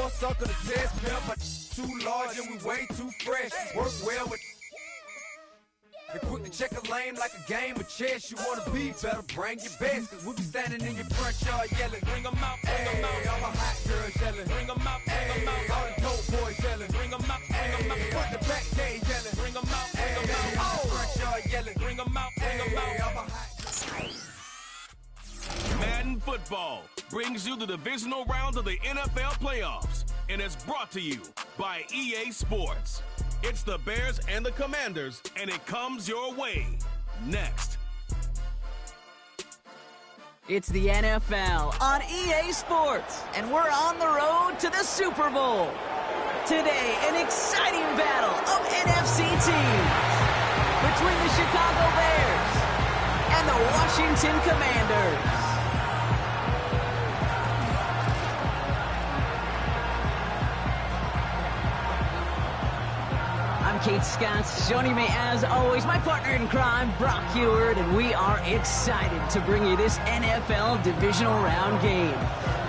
or sucker the test. Pepper too large and we way too fresh. Work well with and quick to check a lane like a game of chess. You wanna be better, bring your best. Cause we be standing in your front yard yelling, bring 'em out, bring 'em out. All my hot girls yelling, bring 'em out, bring 'em out. All the dope boys yelling, bring 'em out, bring 'em out. Put the back gate yelling, bring 'em out, bring 'em out. Oh, front yard yelling, bring 'em out, bring 'em out. All my hot Madden Football brings you the divisional round of the NFL playoffs and is brought to you by EA Sports. It's the Bears and the Commanders, and it comes your way next. It's the NFL on EA Sports, and we're on the road to the Super Bowl. Today, an exciting battle of NFC teams between the Chicago Bears and the Washington Commanders. I'm Kate Scott. Joining me, as always, my partner in crime, Brock Heward, and we are excited to bring you this NFL divisional round game.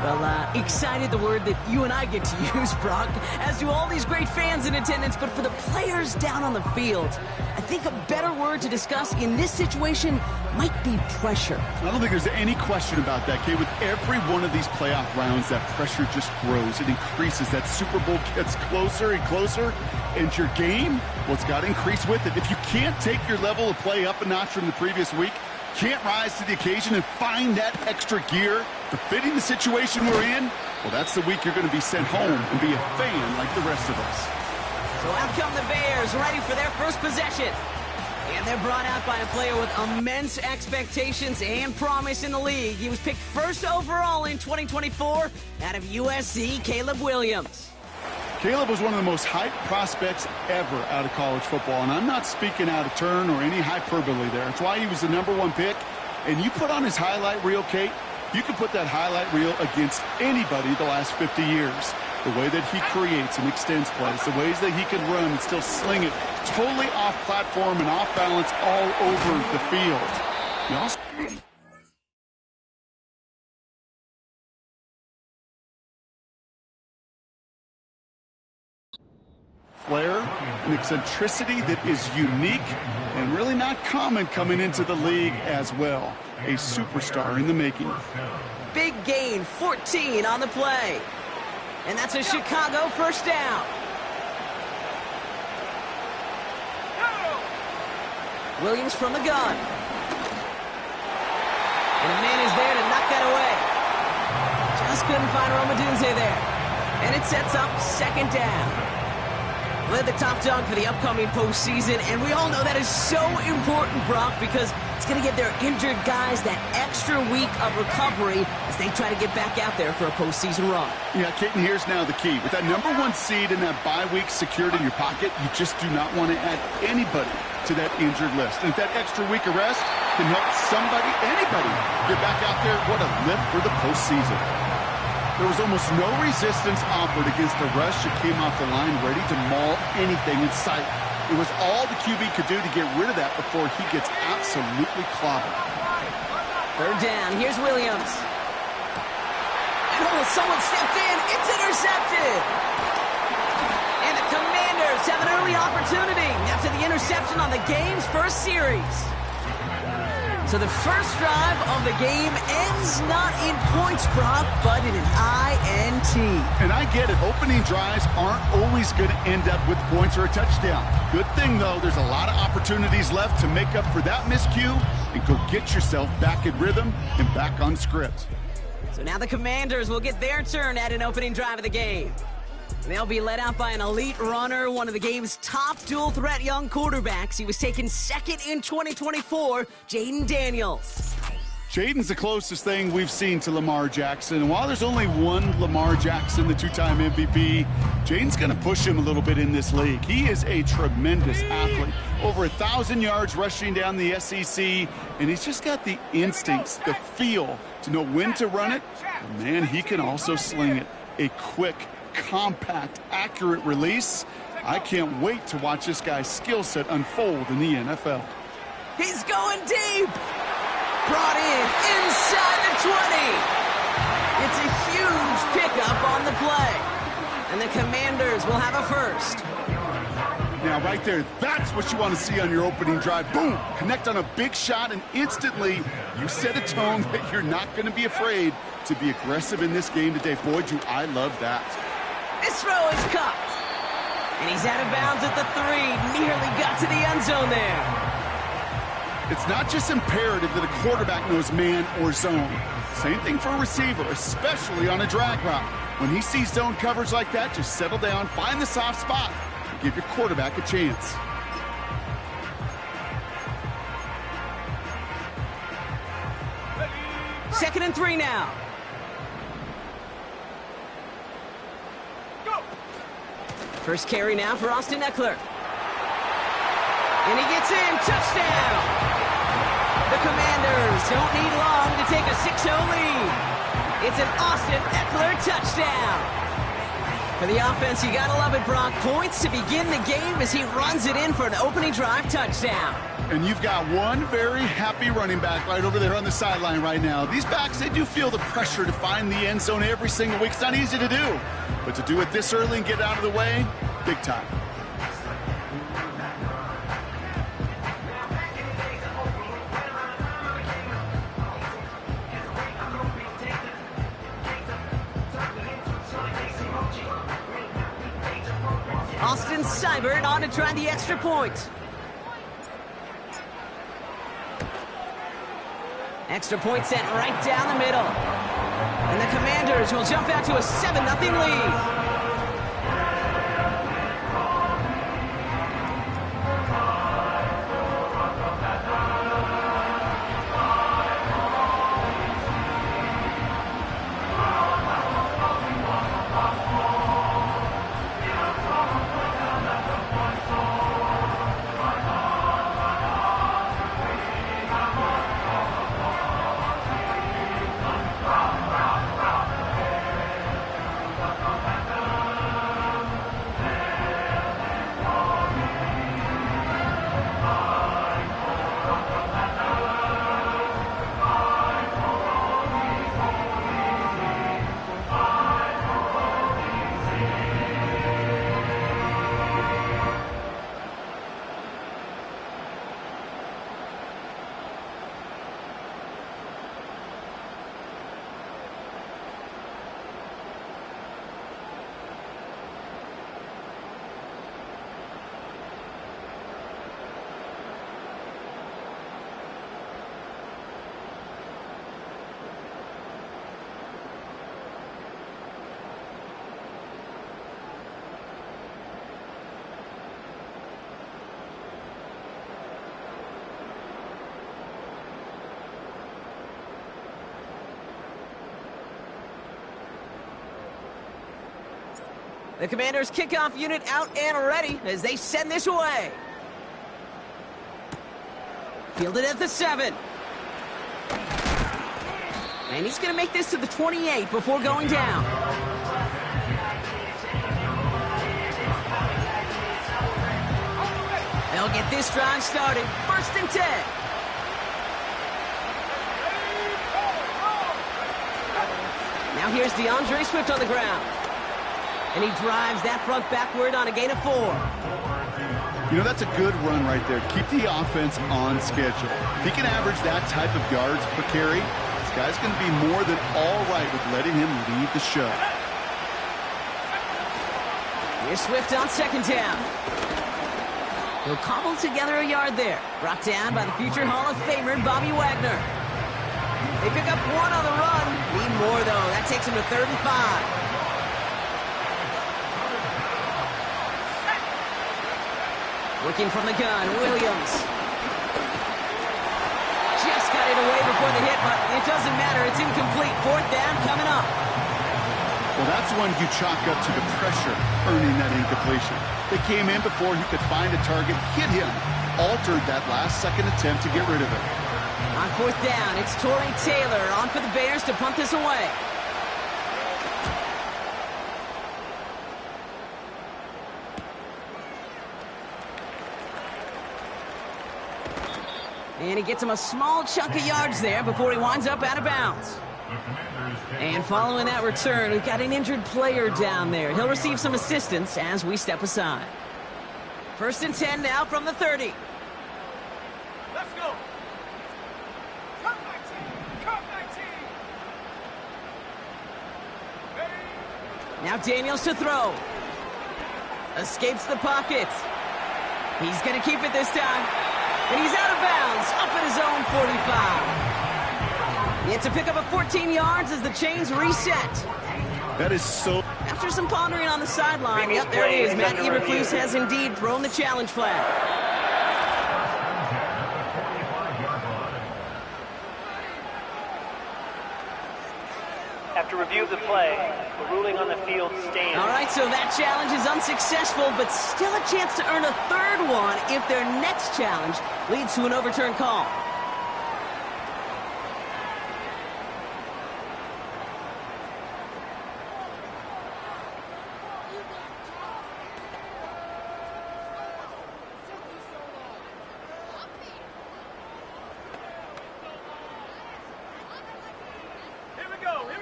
Well, excited, the word that you and I get to use, Brock, as do all these great fans in attendance, but for the players down on the field, I think a better word to discuss in this situation might be pressure. I don't think there's any question about that, Kate. With every one of these playoff rounds, that pressure just grows. It increases. That Super Bowl gets closer and closer, and your game, well, it's got to increase with it. If you can't take your level of play up a notch from the previous week, can't rise to the occasion and find that extra gear befitting the situation we're in, well, that's the week you're going to be sent home and be a fan like the rest of us. So out come the Bears, ready for their first possession. And they're brought out by a player with immense expectations and promise in the league. He was picked first overall in 2024 out of USC, Caleb Williams. Caleb was one of the most hyped prospects ever out of college football, and I'm not speaking out of turn or any hyperbole there. It's why he was the #1 pick, and you put on his highlight reel, Kate, you can put that highlight reel against anybody the last 50 years. The way that he creates and extends plays, the ways that he can run and still sling it, totally off platform and off balance all over the field. He also flair, an eccentricity that is unique and really not common coming into the league as well. A superstar in the making. Big gain, 14 on the play. And that's a Chicago first down. Williams from the gun. And a man is there to knock that away. Just couldn't find Romadunze there. And it sets up second down. Led the top dog for the upcoming postseason, and we all know that is so important, Brock, because it's going to give their injured guys that extra week of recovery as they try to get back out there for a postseason run. Yeah, Kate, and here's now the key. With that #1 seed and that bye week secured in your pocket, you just do not want to add anybody to that injured list. And if that extra week of rest can help somebody, anybody, get back out there, what a lift for the postseason. There was almost no resistance offered against a rush that came off the line ready to maul anything in sight. It was all the QB could do to get rid of that before he gets absolutely clobbered. Third down. Here's Williams. Oh, someone stepped in. It's intercepted. And the Commanders have an early opportunity after the interception on the game's first series. So the first drive of the game ends not in points, Brock, but in an INT. And I get it. Opening drives aren't always going to end up with points or a touchdown. Good thing, though, there's a lot of opportunities left to make up for that miscue and go get yourself back in rhythm and back on script. So now the Commanders will get their turn at an opening drive of the game. They'll be led out by an elite runner, one of the game's top dual-threat young quarterbacks. He was taken second in 2024, Jaden Daniels. Jaden's the closest thing we've seen to Lamar Jackson. And while there's only one Lamar Jackson, the two-time MVP, Jaden's going to push him a little bit in this league. He is a tremendous athlete. Over 1,000 yards rushing down the SEC, and he's just got the instincts, the feel to know when to run it. And man, he can also sling it. A quick, compact, accurate release. I can't wait to watch this guy's skill set unfold in the NFL. He's going deep. Brought in inside the 20. It's a huge pickup on the play. And the Commanders will have a first. Now, right there, that's what you want to see on your opening drive. Boom! Connect on a big shot, and instantly you set a tone that you're not going to be afraid to be aggressive in this game today. Boy, do I love that. This throw is caught. And he's out of bounds at the 3. Nearly got to the end zone there. It's not just imperative that a quarterback knows man or zone. Same thing for a receiver, especially on a drag route. When he sees zone coverage like that, just settle down, find the soft spot, and give your quarterback a chance. Second and 3 now. First carry now for Austin Eckler. And he gets in. Touchdown! The Commanders don't need long to take a 6-0 lead. It's an Austin Eckler touchdown. For the offense, you gotta love it, Brock. Points to begin the game as he runs it in for an opening drive touchdown. And you've got one very happy running back right over there on the sideline right now. These backs, they do feel the pressure to find the end zone every single week. It's not easy to do. But to do it this early and get out of the way, big time. Austin Seibert on to try the extra point. Extra point sent right down the middle. And the Commanders will jump out to a 7-0 lead. The Commanders' kickoff unit out and ready as they send this away. Fielded at the 7. And he's going to make this to the 28 before going down. They'll get this drive started. First and 10. Now here's DeAndre Swift on the ground. And he drives that front backward on a gain of 4. You know, that's a good run right there. Keep the offense on schedule. If he can average that type of yards per carry, this guy's going to be more than all right with letting him lead the show. Here's Swift on second down. He'll cobble together a yard there. Brought down by the future Hall of Famer, Bobby Wagner. They pick up 1 on the run. Need more, though. That takes him to 3rd and 5. Working from the gun, Williams. Just got it away before the hit, but it doesn't matter. It's incomplete. 4th down coming up. Well, that's one you chalk up to the pressure earning that incompletion. They came in before he could find a target, hit him, altered that last-second attempt to get rid of it. On 4th down, it's Torrey Taylor on for the Bears to punt this away. And he gets him a small chunk of yards there before he winds up out of bounds. And following that return, we've got an injured player down there. He'll receive some assistance as we step aside. 1st and 10 now from the 30. Let's go. Cut 19. Cut 19. Now Daniels to throw. Escapes the pocket. He's going to keep it this time. And he's out of bounds, up at his own 45. It's a pickup of 14 yards as the chains reset. That is so... After some pondering on the sideline, yep, there it is. Matt Eberflus has indeed thrown the challenge flag. After review of the play, the ruling on the field stands. All right, so that challenge is unsuccessful, but still a chance to earn a third one if their next challenge leads to an overturned call.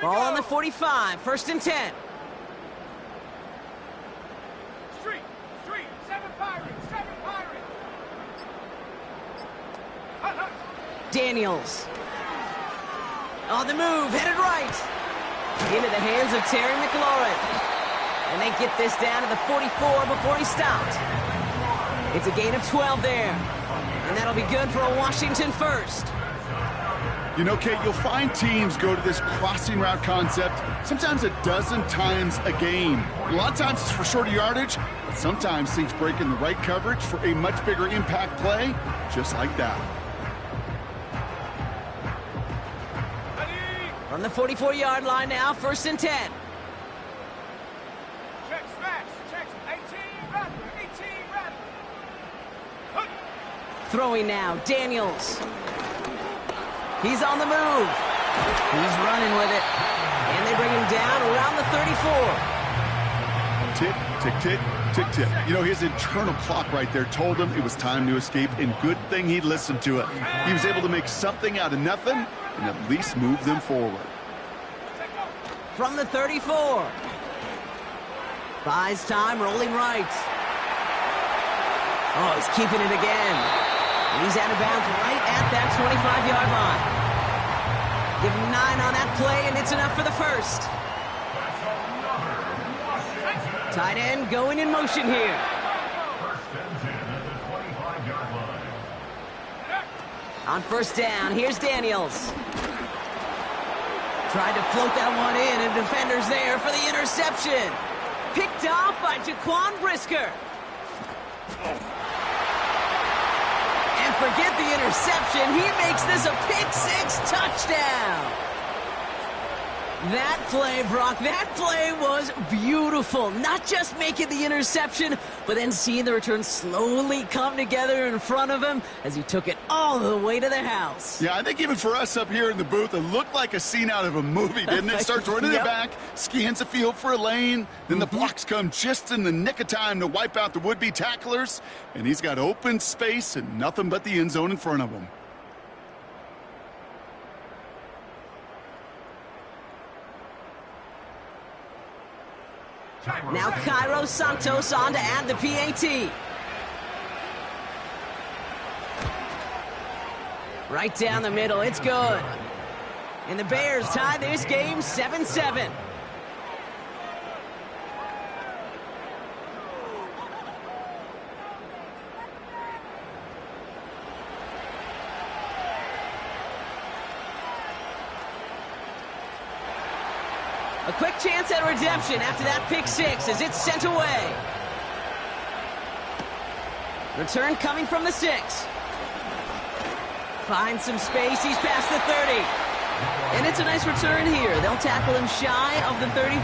Ball on the 45, 1st and 10. Street, 7 Pirates, 7 Pirates. Daniels. On the move, headed right. Into the hands of Terry McLaurin. And they get this down to the 44 before he stopped. It's a gain of 12 there. And that'll be good for a Washington first. You know, Kate, you'll find teams go to this crossing route concept sometimes a dozen times a game. A lot of times it's for shorter yardage, but sometimes things break in the right coverage for a much bigger impact play, just like that. From the 44-yard line now, 1st and 10. Check, smash, check, 18, rattle, 18, rattle. Throwing now, Daniels. He's on the move. He's running with it. And they bring him down around the 34. Tick, tick, tick, tick, tick. You know, his internal clock right there told him it was time to escape, and good thing he listened to it. He was able to make something out of nothing and at least move them forward. From the 34. Buys time, rolling right. Oh, he's keeping it again. And he's out of bounds right at that 25-yard line. Give him 9 on that play, and it's enough for the first. Tight end going in motion here. On 1st down, here's Daniels. Tried to float that one in, and defenders there for the interception. Picked off by Jaquan Brisker. And forget the interception. He makes this a pick-6 touchdown. That play, Brock, that play was beautiful. Not just making the interception, but then seeing the return slowly come together in front of him as he took it all the way to the house. Yeah, I think even for us up here in the booth, it looked like a scene out of a movie, didn't it? Starts running Yep. it back, scans the field for a lane, then the blocks come just in the nick of time to wipe out the would-be tacklers, and he's got open space and nothing but the end zone in front of him. Now Cairo Santos on to add the PAT. Right down the middle, it's good. And the Bears tie this game 7-7. A quick chance at redemption after that pick-6 as it's sent away. Return coming from the 6. Finds some space, he's past the 30. And it's a nice return here. They'll tackle him shy of the 35.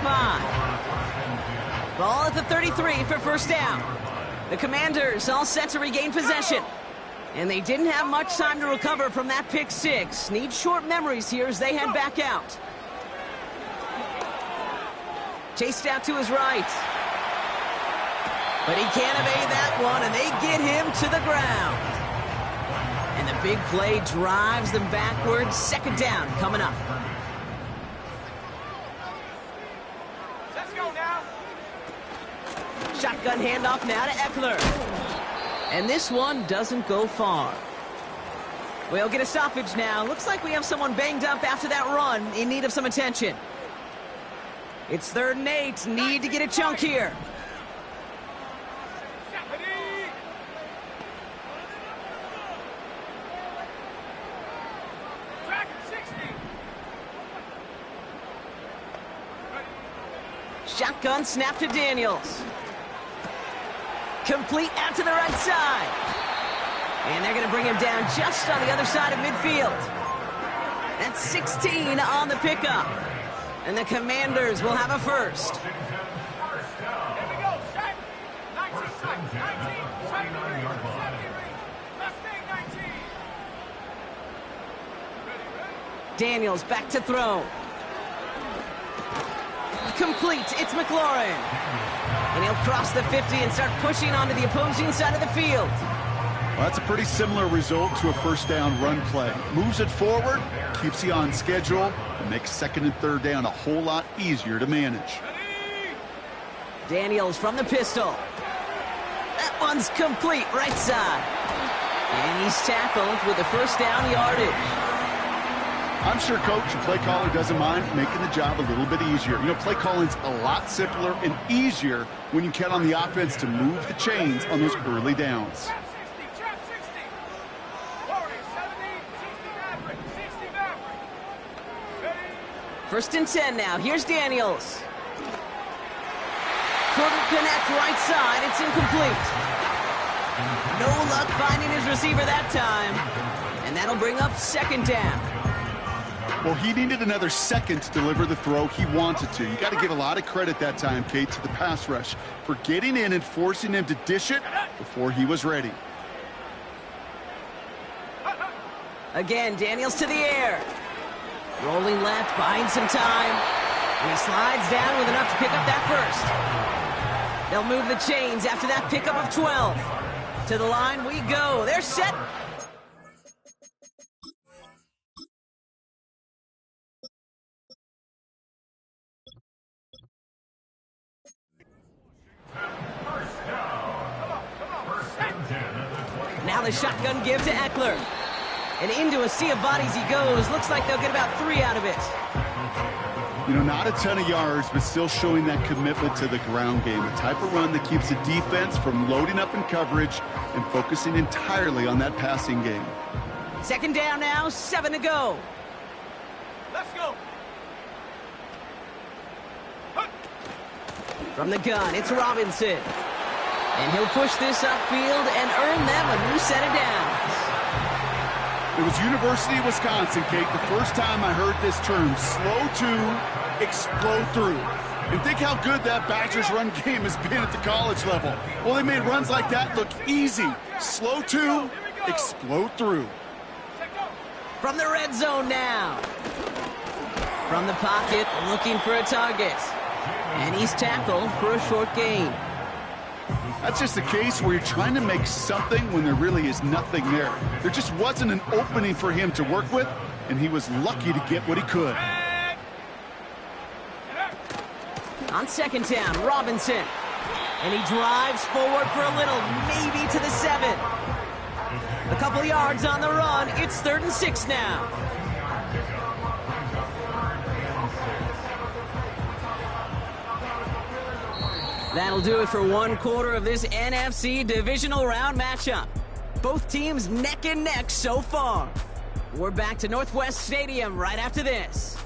Ball at the 33 for 1st down. The Commanders all set to regain possession. And they didn't have much time to recover from that pick-6. Need short memories here as they head back out. Chased out to his right. But he can't evade that one, and they get him to the ground. And the big play drives them backwards. 2nd down coming up. shotgun handoff now to Eckler. And this one doesn't go far. We'll get a stoppage now. Looks like we have someone banged up after that run, in need of some attention. It's 3rd and 8. Need to get a chunk here. Shotgun snap to Daniels. Complete out to the right side. And they're going to bring him down just on the other side of midfield. That's 16 on the pickup. And the Commanders will have a first. Daniels back to throw. Complete. It's McLaurin. And he'll cross the 50 and start pushing onto the opposing side of the field. Well, that's a pretty similar result to a first down run play. Moves it forward, keeps you on schedule, and makes 2nd and 3rd down a whole lot easier to manage. Daniels from the pistol. That one's complete, right side. And he's tackled with the first down yardage. I'm sure coach and play caller doesn't mind making the job a little bit easier. You know, play calling's a lot simpler and easier when you count on the offense to move the chains on those early downs. First and 10 now. Here's Daniels. Couldn't connect right side. It's incomplete. No luck finding his receiver that time. And that'll bring up 2nd down. Well, he needed another second to deliver the throw he wanted to. You got to give a lot of credit that time, Kate, to the pass rush for getting in and forcing him to dish it before he was ready. Again, Daniels to the air. Rolling left, buying some time. And he slides down with enough to pick up that first. They'll move the chains after that pickup of 12. To the line we go. They're set. Now the shotgun give to Eckler. And into a sea of bodies he goes. Looks like they'll get about 3 out of it. You know, not a ton of yards, but still showing that commitment to the ground game. The type of run that keeps the defense from loading up in coverage and focusing entirely on that passing game. 2nd down now, 7 to go. Let's go. From the gun, it's Robinson. And he'll push this upfield and earn them a new set of downs. It was University of Wisconsin, Kate, the first time I heard this term, slow to explode through. And think how good that Badgers run game has been at the college level. Well, they made runs like that look easy. Slow to explode through. From the red zone now. From the pocket, looking for a target. And he's tackled for a short gain. That's just a case where you're trying to make something when there really is nothing there. There just wasn't an opening for him to work with, and he was lucky to get what he could. On 2nd down, Robinson. And he drives forward for a little, maybe to the 7. A couple yards on the run. It's 3rd and 6 now. That'll do it for 1/4 of this NFC Divisional Round matchup. Both teams neck and neck so far. We're back to Northwest Stadium right after this.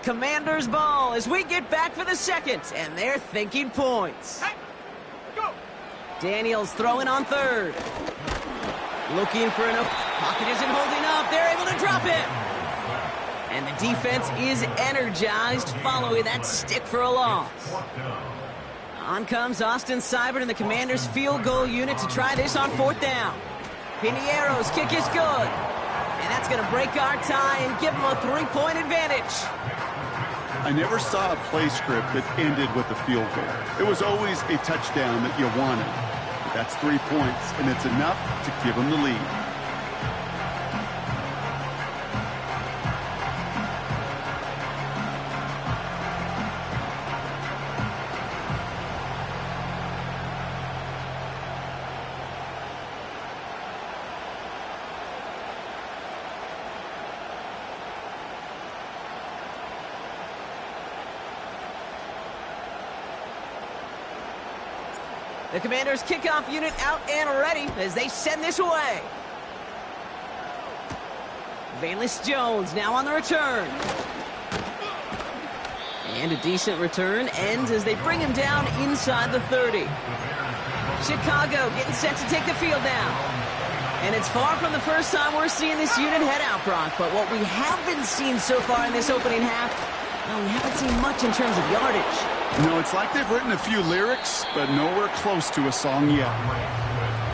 Commanders ball as we get back for the 2nd, and they're thinking points. Hey, go. Daniels throwing on 3rd. Looking for an open. Pocket isn't holding up. They're able to drop it. And the defense is energized following that stick for a loss. On comes Austin Seibert and the Commanders field goal unit to try this on 4th down. Piniero's kick is good. And that's going to break our tie and give them a 3-point advantage. I never saw a play script that ended with a field goal. It was always a touchdown that you wanted. But that's 3 points, and it's enough to give them the lead. The Commanders' kickoff unit out and ready as they send this away. Valus Jones now on the return. And a decent return ends as they bring him down inside the 30. Chicago getting set to take the field now. And it's far from the first time we're seeing this unit head out, Brock. But what we haven't seen so far in this opening half, well, we haven't seen much in terms of yardage. No, it's like they've written a few lyrics, but nowhere close to a song yet.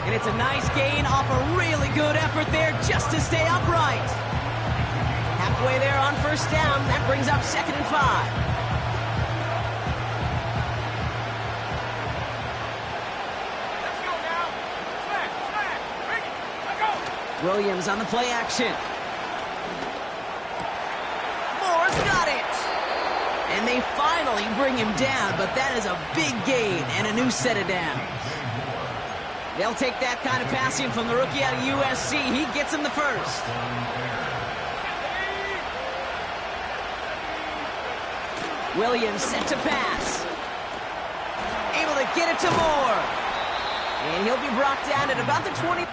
And it's a nice gain off a really good effort there just to stay upright. Halfway there on first down, that brings up 2nd and 5. Let's go now. Flat. Bring it. Let go. Williams on the play action. Moore's got it. And they finally bring him down, but that is a big gain and a new set of downs. They'll take that kind of passing from the rookie out of USC. He gets him the first. Williams set to pass. Able to get it to Moore. And he'll be brought down at about the 20.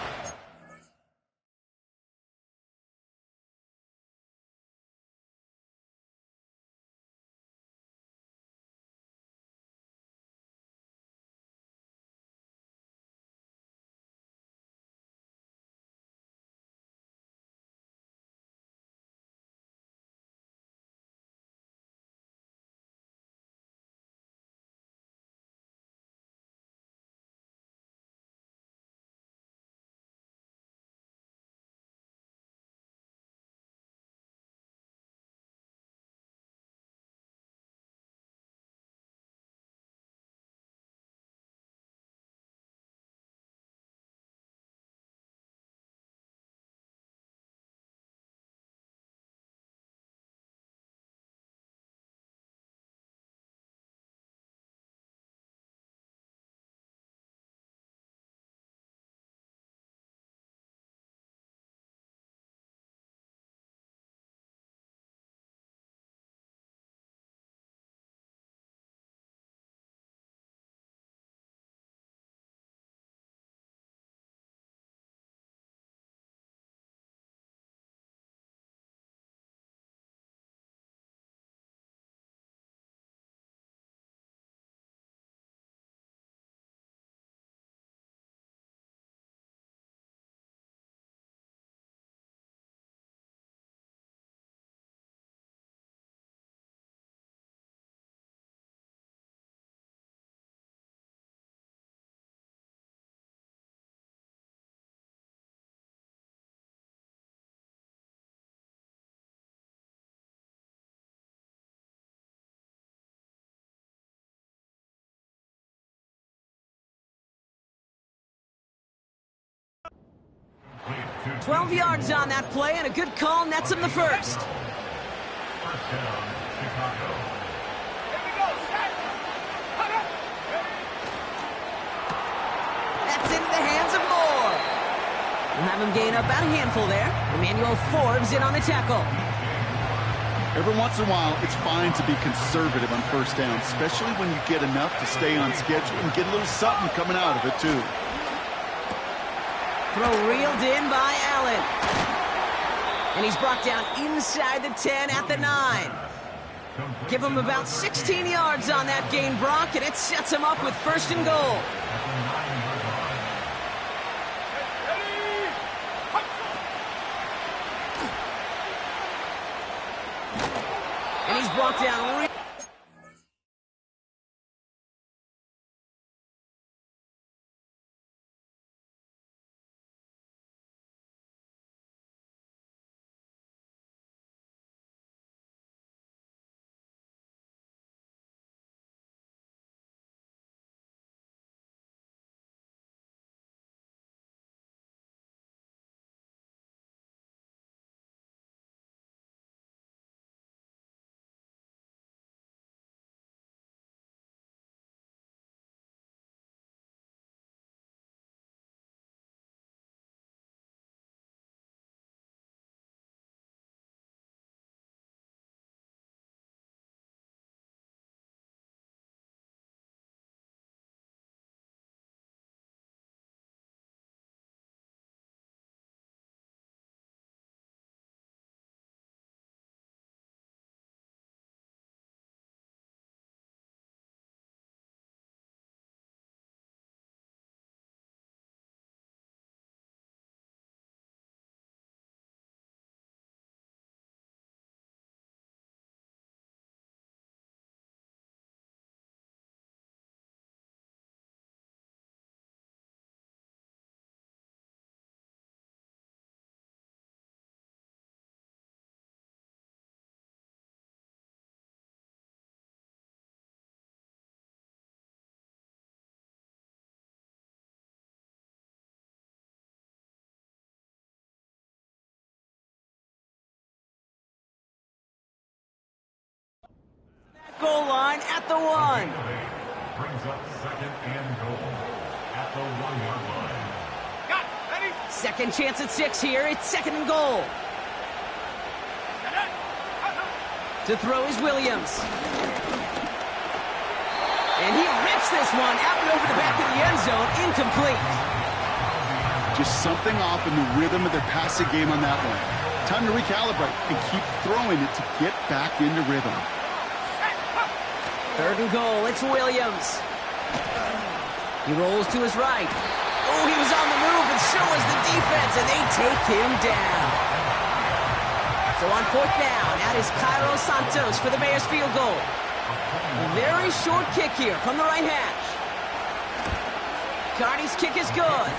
Complete 12 yards on that play, and a good call nets him the first. First down, Chicago. Here we go, set. Hug up. That's into the hands of Moore. We'll have him gain about a handful there. Emmanuel Forbes in on the tackle. Every once in a while, it's fine to be conservative on first down, especially when you get enough to stay on schedule and get a little something coming out of it, too. Throw reeled in by Allen. And he's brought down inside the 10 at the 9. Give him about 16 yards on that gain, Brock, and it sets him up with first and goal. And he's brought down Goal line at the 1. Brings up second and goal at the 1-yard line. Second chance at 6 here. It's second and goal. To throw is Williams. And he rips this one out and over the back of the end zone. Incomplete. Just something off in the rhythm of their passing game on that one. Time to recalibrate and keep throwing it to get back into rhythm. Third and goal. It's Williams. He rolls to his right. Oh, he was on the move, and so was the defense, and they take him down. So on fourth down, that is Cairo Santos for the Bears field goal. A very short kick here from the right hash. Carney's kick is good.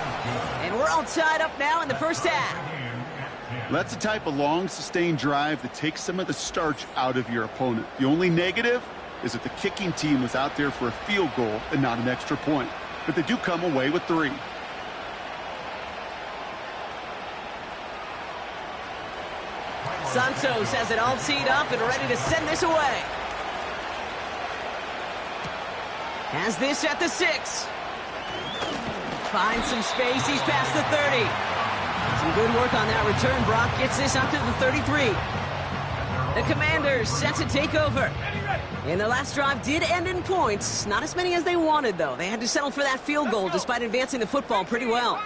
And we're all tied up now in the first half. That's the type of long, sustained drive that takes some of the starch out of your opponent. The only negative is that the kicking team was out there for a field goal and not an extra point. But they do come away with 3. Santos has it all teed up and ready to send this away. Has this at the 6. Finds some space. He's past the 30. Some good work on that return. Brock gets this up to the 33. The Commanders set to take over. And the last drive did end in points. Not as many as they wanted, though. They had to settle for that field goal despite advancing the football pretty well.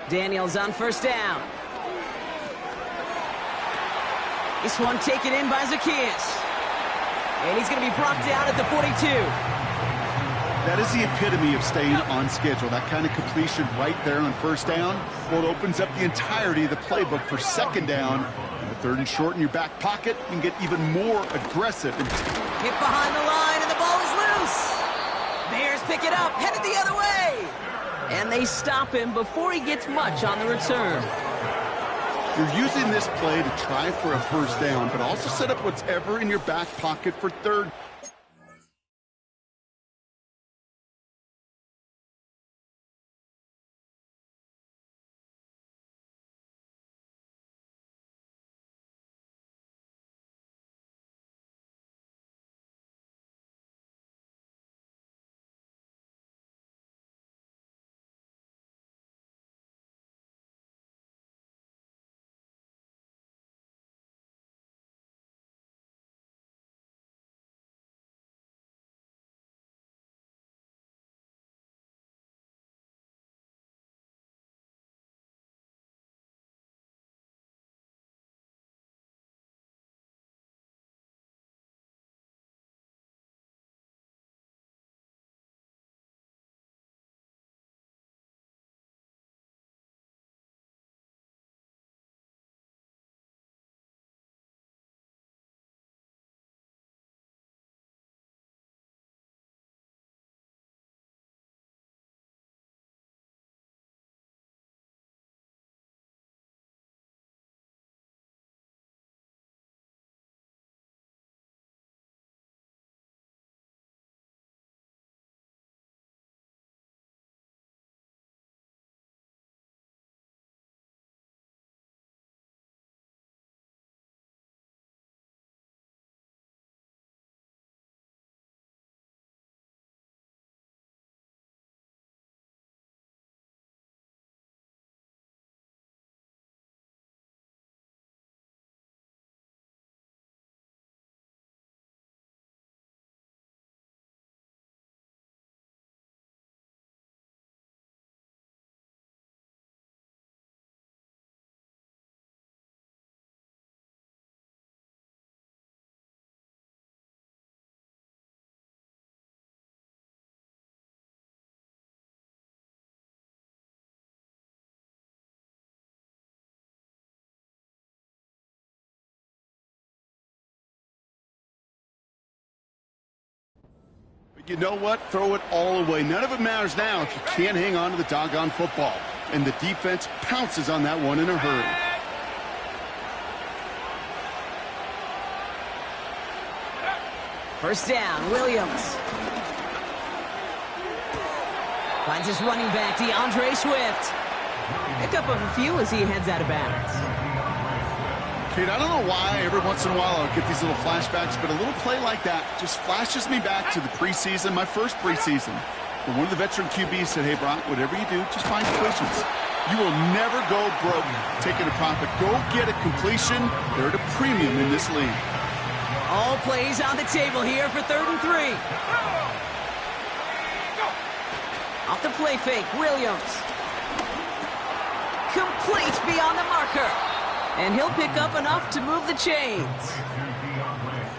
Daniels on first down. This one taken in by Zacchaeus. And he's going to be brought down at the 42. That is the epitome of staying on schedule. That kind of completion right there on first down. Well, it opens up the entirety of the playbook for second down. And with third and short in your back pocket, you can get even more aggressive. Hit behind the line, and the ball is loose. Bears pick it up, headed the other way. And they stop him before he gets much on the return. You're using this play to try for a first down, but also set up whatever in your back pocket for third. You know what? Throw it all away. None of it matters now if you can't hang on to the doggone football. And the defense pounces on that one in a hurry. First down, Williams. Finds his running back, DeAndre Swift. Pick up a few as he heads out of bounds. Kate, I don't know why every once in a while I'll get these little flashbacks, but a little play like that just flashes me back to the preseason, my first preseason. When one of the veteran QBs said, hey, Brock, whatever you do, just find completions. You will never go broke taking a profit. Go get a completion. They're at a premium in this league. All plays on the table here for 3rd and 3. Off the play fake, Williams. Complete beyond the marker. And he'll pick up enough to move the chains.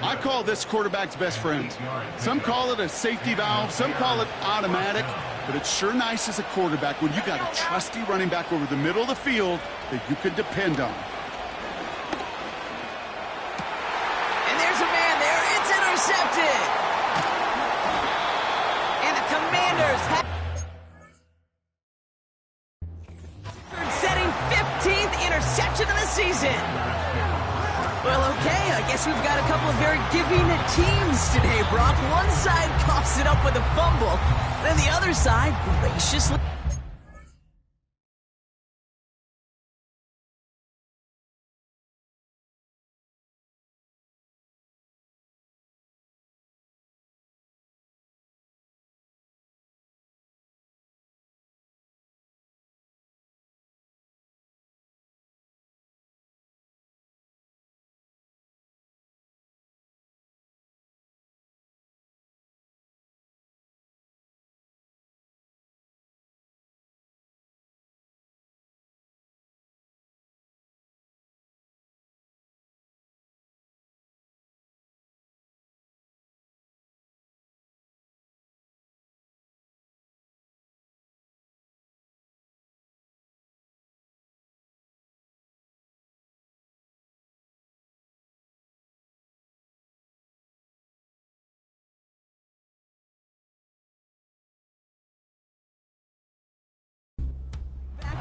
I call this quarterback's best friend. Some call it a safety valve, some call it automatic, but it's sure nice as a quarterback when you got a trusty running back over the middle of the field that you can depend on. And there's a man there. It's intercepted. And the Commanders have setting 15th interception of the season. Well, okay, I guess we've got a couple of very giving teams today, Brock. One side coughs it up with a fumble, then the other side graciously...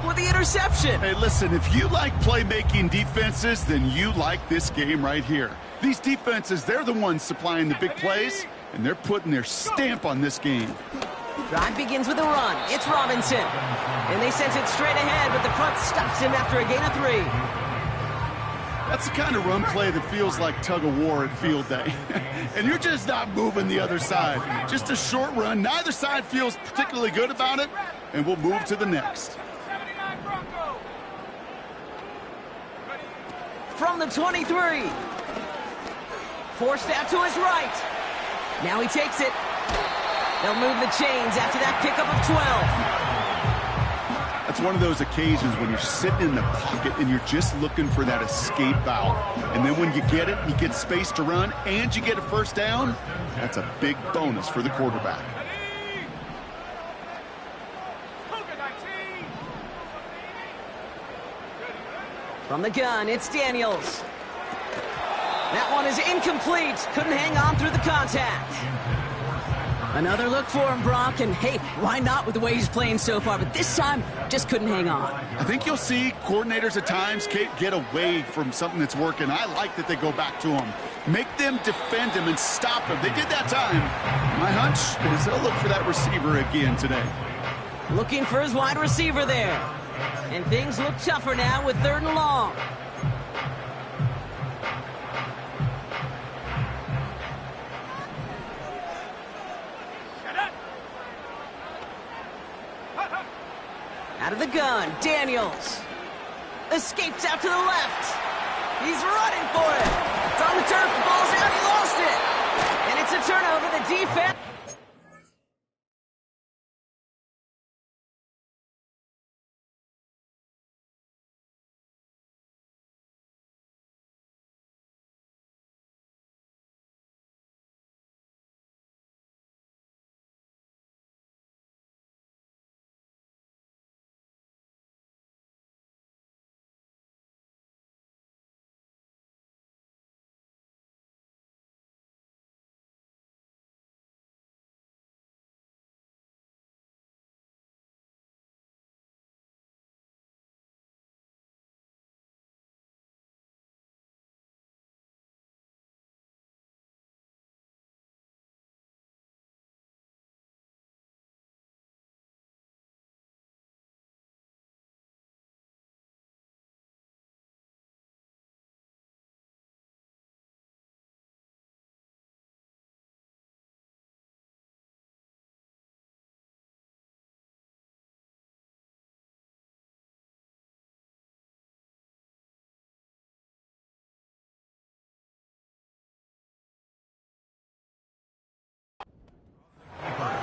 with the interception. Hey, listen, if you like playmaking defenses, then you like this game right here. These defenses, they're the ones supplying the big plays, and they're putting their stamp on this game. Drive begins with a run. It's Robinson. And they send it straight ahead, but the front stops him after a gain of 3. That's the kind of run play that feels like tug-of-war at field day. And you're just not moving the other side. Just a short run. Neither side feels particularly good about it, and we'll move to the next. From the 23. Forced out to his right. Now he takes it. They'll move the chains after that pickup of 12. That's one of those occasions when you're sitting in the pocket and you're just looking for that escape valve. And then when you get it, you get space to run, and you get a first down, that's a big bonus for the quarterback. From the gun, it's Daniels. That one is incomplete. Couldn't hang on through the contact. Another look for him, Brock, and hey, why not with the way he's playing so far? But this time, just couldn't hang on. I think you'll see coordinators at times get away from something that's working. I like that they go back to him. Make them defend him and stop him. They did that time. My hunch is they'll look for that receiver again today. Looking for his wide receiver there. And things look tougher now with 3rd and long. Out of the gun, Daniels. Escapes out to the left. He's running for it. It's on the turf, the ball's out, he lost it. And it's a turnover, the defense.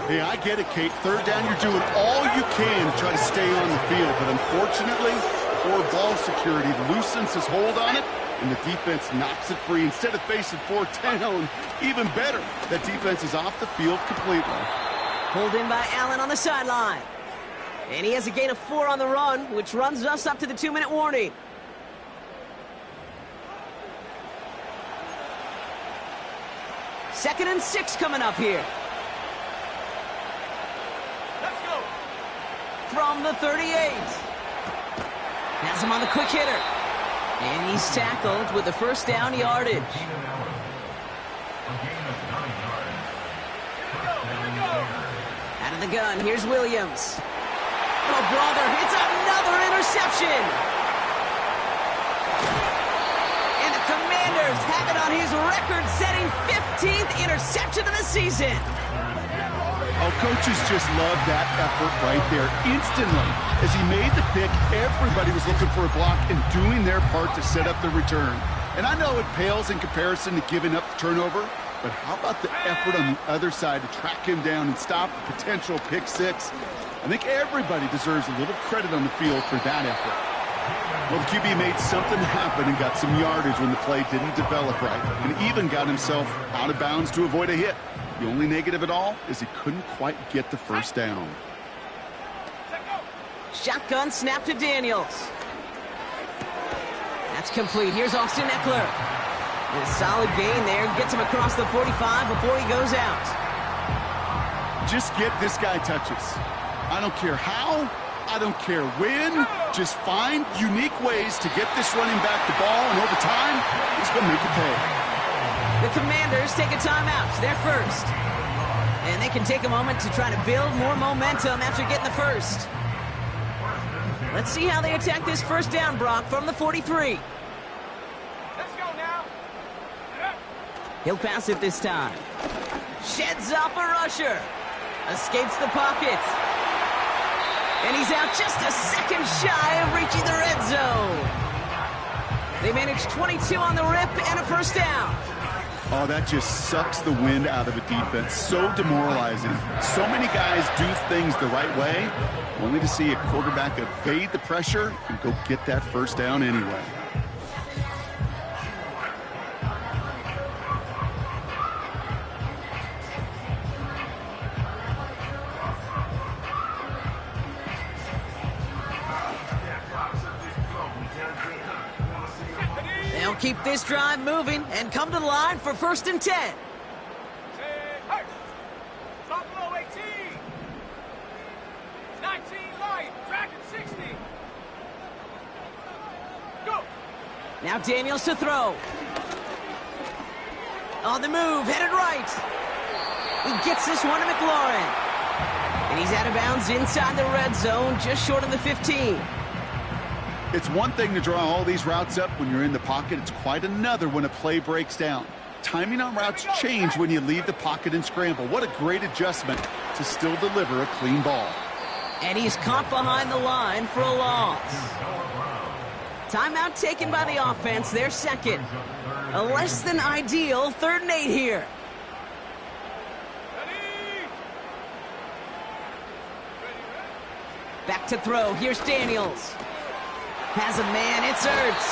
Hey, I get it, Kate. Third down, you're doing all you can to try to stay on the field. But unfortunately, poor ball security loosens his hold on it, and the defense knocks it free. Instead of facing fourth down, even better, that defense is off the field completely. Pulled in by Allen on the sideline. And he has a gain of 4 on the run, which runs us up to the 2-minute warning. Second and 6 coming up here. Let's go. From the 38. Has him on the quick hitter. And he's tackled with the first down yardage. Out of the gun, here's Williams. Oh, brother, it's another interception. And the Commanders have it on his record-setting 15th interception of the season. Oh, coaches just love that effort right there. Instantly, as he made the pick, everybody was looking for a block and doing their part to set up the return. And I know it pales in comparison to giving up the turnover, but how about the effort on the other side to track him down and stop a potential pick six? I think everybody deserves a little credit on the field for that effort. Well, the QB made something happen and got some yardage when the play didn't develop right, and even got himself out of bounds to avoid a hit. The only negative at all is he couldn't quite get the first down. Shotgun snap to Daniels. That's complete. Here's Austin Eckler. And a solid gain there. Gets him across the 45 before he goes out. Just get this guy touches. I don't care how. I don't care when. Just find unique ways to get this running back the ball, and over time, he's going to make it pay. The Commanders take a timeout. They're first. And they can take a moment to try to build more momentum after getting the first. Let's see how they attack this first down, Brock, from the 43. Let's go now. He'll pass it this time. Sheds off a rusher. Escapes the pocket. And he's out just a second shy of reaching the red zone. They managed 22 on the rip and a first down. Oh, that just sucks the wind out of a defense. So demoralizing. So many guys do things the right way, only to see a quarterback evade the pressure and go get that first down anyway. They'll keep this drive moving and come to the line for 1st and 10. Top low 18. 19 light. Dragon 60. Go. Now Daniels to throw. On the move, headed right. He gets this one to McLaurin. And he's out of bounds inside the red zone, just short of the 15. It's one thing to draw all these routes up when you're in the pocket. It's quite another when a play breaks down. Timing on routes change when you leave the pocket and scramble. What a great adjustment to still deliver a clean ball. And he's caught behind the line for a loss. Timeout taken by the offense, their second. A less than ideal 3rd and 8 here. Back to throw, here's Daniels. Has a man, it's Ertz.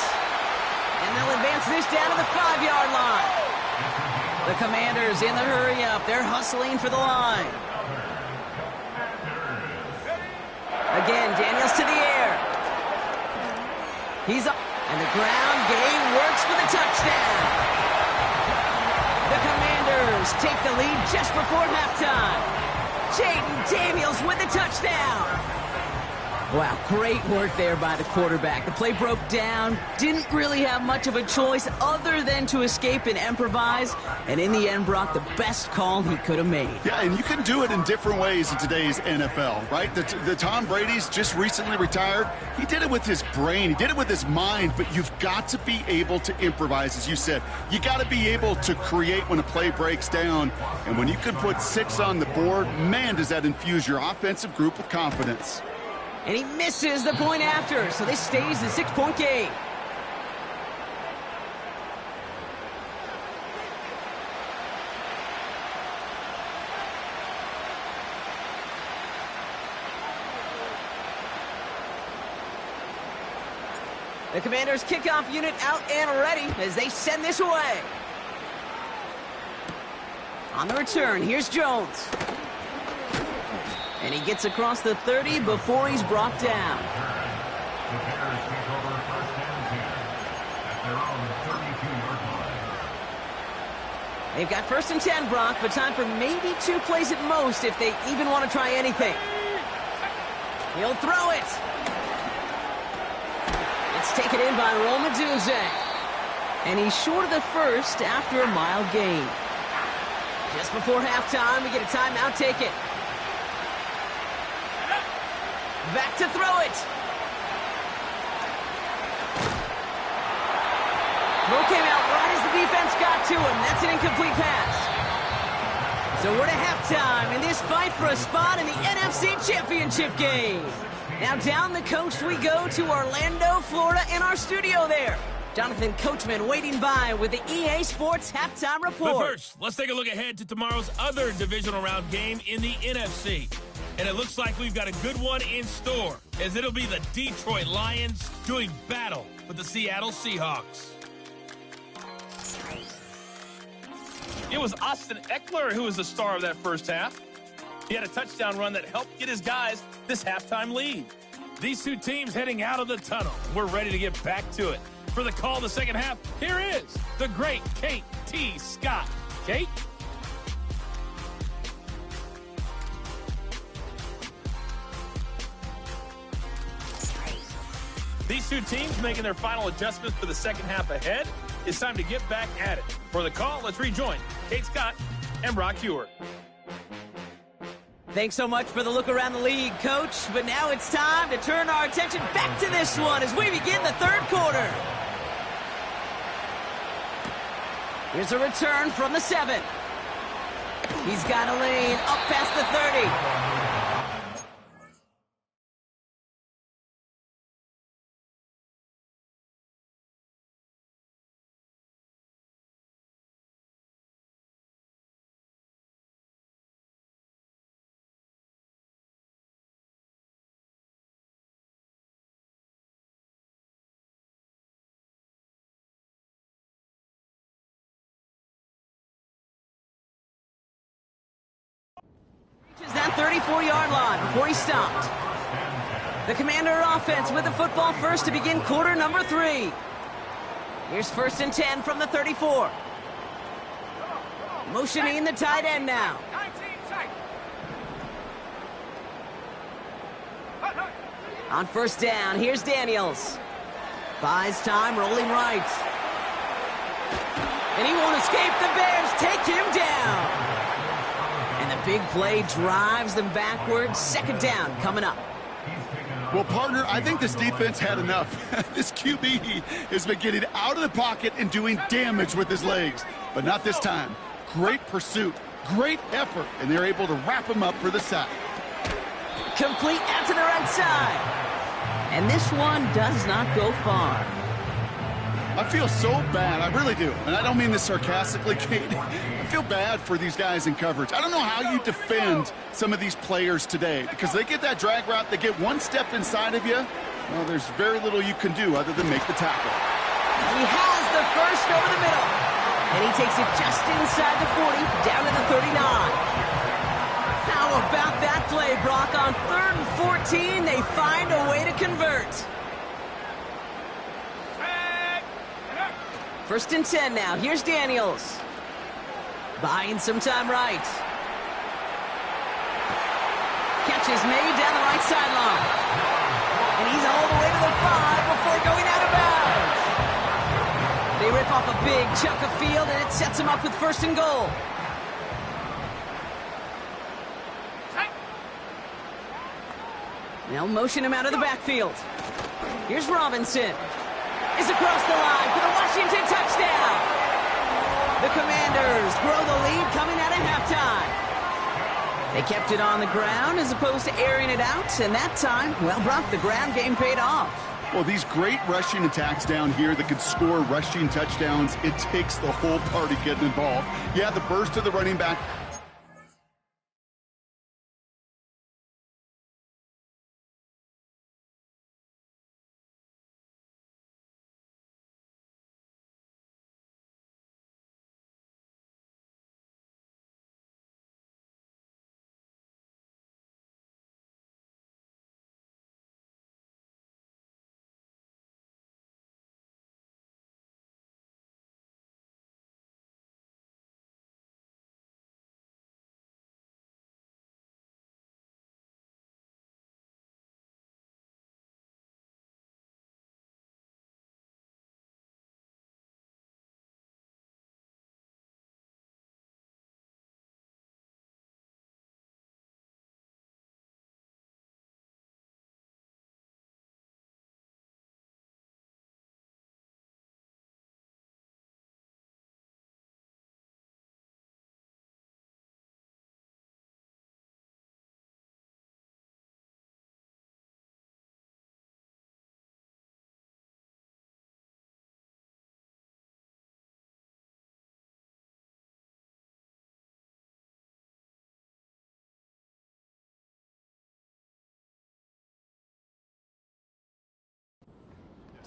And they'll advance this down to the 5-yard line. The Commanders in the hurry-up. They're hustling for the line. Again, Daniels to the air. He's up. And the ground game works for the touchdown. The Commanders take the lead just before halftime. Jaden Daniels with the touchdown. Wow, great work there by the quarterback. The play broke down, didn't really have much of a choice other than to escape and improvise, and in the end, Brock, the best call he could have made. Yeah, and you can do it in different ways in today's NFL, right? The Tom Brady's just recently retired. He did it with his brain. He did it with his mind, but you've got to be able to improvise, as you said. You got to be able to create when a play breaks down, and when you can put 6 on the board, man, does that infuse your offensive group with confidence. And he misses the point after, so this stays a 6-point game. The Commanders' kickoff unit out and ready as they send this away. On the return, here's Jones. And he gets across the 30 before he's brought down. The Bears take over first and 10 at their own 32-yard line. They've got first and 10, Brock, but time for maybe 2 plays at most if they even want to try anything. He'll throw it. It's taken in by Romaduzzi. And he's short of the first after a mild gain. Just before halftime, we get a timeout. Take it. Back to throw it. Throw came out right as the defense got to him. That's an incomplete pass. So we're to halftime in this fight for a spot in the NFC Championship game. Now down the coast we go to Orlando, Florida, in our studio there. Jonathan Coachman waiting by with the EA Sports Halftime Report. But first, let's take a look ahead to tomorrow's other divisional round game in the NFC. And it looks like we've got a good one in store, as it'll be the Detroit Lions doing battle with the Seattle Seahawks. It was Austin Eckler who was the star of that first half. He had a touchdown run that helped get his guys this halftime lead. These two teams heading out of the tunnel. We're ready to get back to it. For the call of the second half, here is the great Kate T. Scott. Kate? These two teams making their final adjustments for the second half ahead. It's time to get back at it. For the call, let's rejoin Kate Scott and Brock Heward. Thanks so much for the look around the league, Coach. But now it's time to turn our attention back to this one as we begin the third quarter. Here's a return from the 7. He's got a lane up past the 30. That 34-yard line before he stopped. The Commander offense with the football first to begin quarter number 3. Here's first and 10 from the 34. Motioning the tight end now. On first down, here's Daniels. Buys time, rolling right. And he won't escape. The Bears take him down. And the big play drives them backwards. Second down coming up. Well, partner, I think this defense had enough. This QB has been getting out of the pocket and doing damage with his legs. But not this time. Great pursuit, great effort, and they're able to wrap him up for the sack. Complete out to the right side. And this one does not go far. I feel so bad, I really do. And I don't mean this sarcastically, Kate. I feel bad for these guys in coverage. I don't know how you defend some of these players today because they get that drag route, they get one step inside of you. Well, there's very little you can do other than make the tackle. He has the first over the middle. And he takes it just inside the 40, down to the 39. How about that play, Brock? On 3rd and 14, they find a way to convert. First and 10 now. Here's Daniels. Buying some time right. Catch is made down the right sideline. And he's all the way to the 5 before going out of bounds. They rip off a big chunk of field, and it sets him up with first and goal. They'll motion him out of the backfield. Here's Robinson. Is across the line for the Washington touchdown. The Commanders grow the lead coming out of halftime. They kept it on the ground as opposed to airing it out, and that time, well, Brock, the ground game paid off. Well, these great rushing attacks down here that could score rushing touchdowns, it takes the whole party getting involved. Yeah, the burst of the running back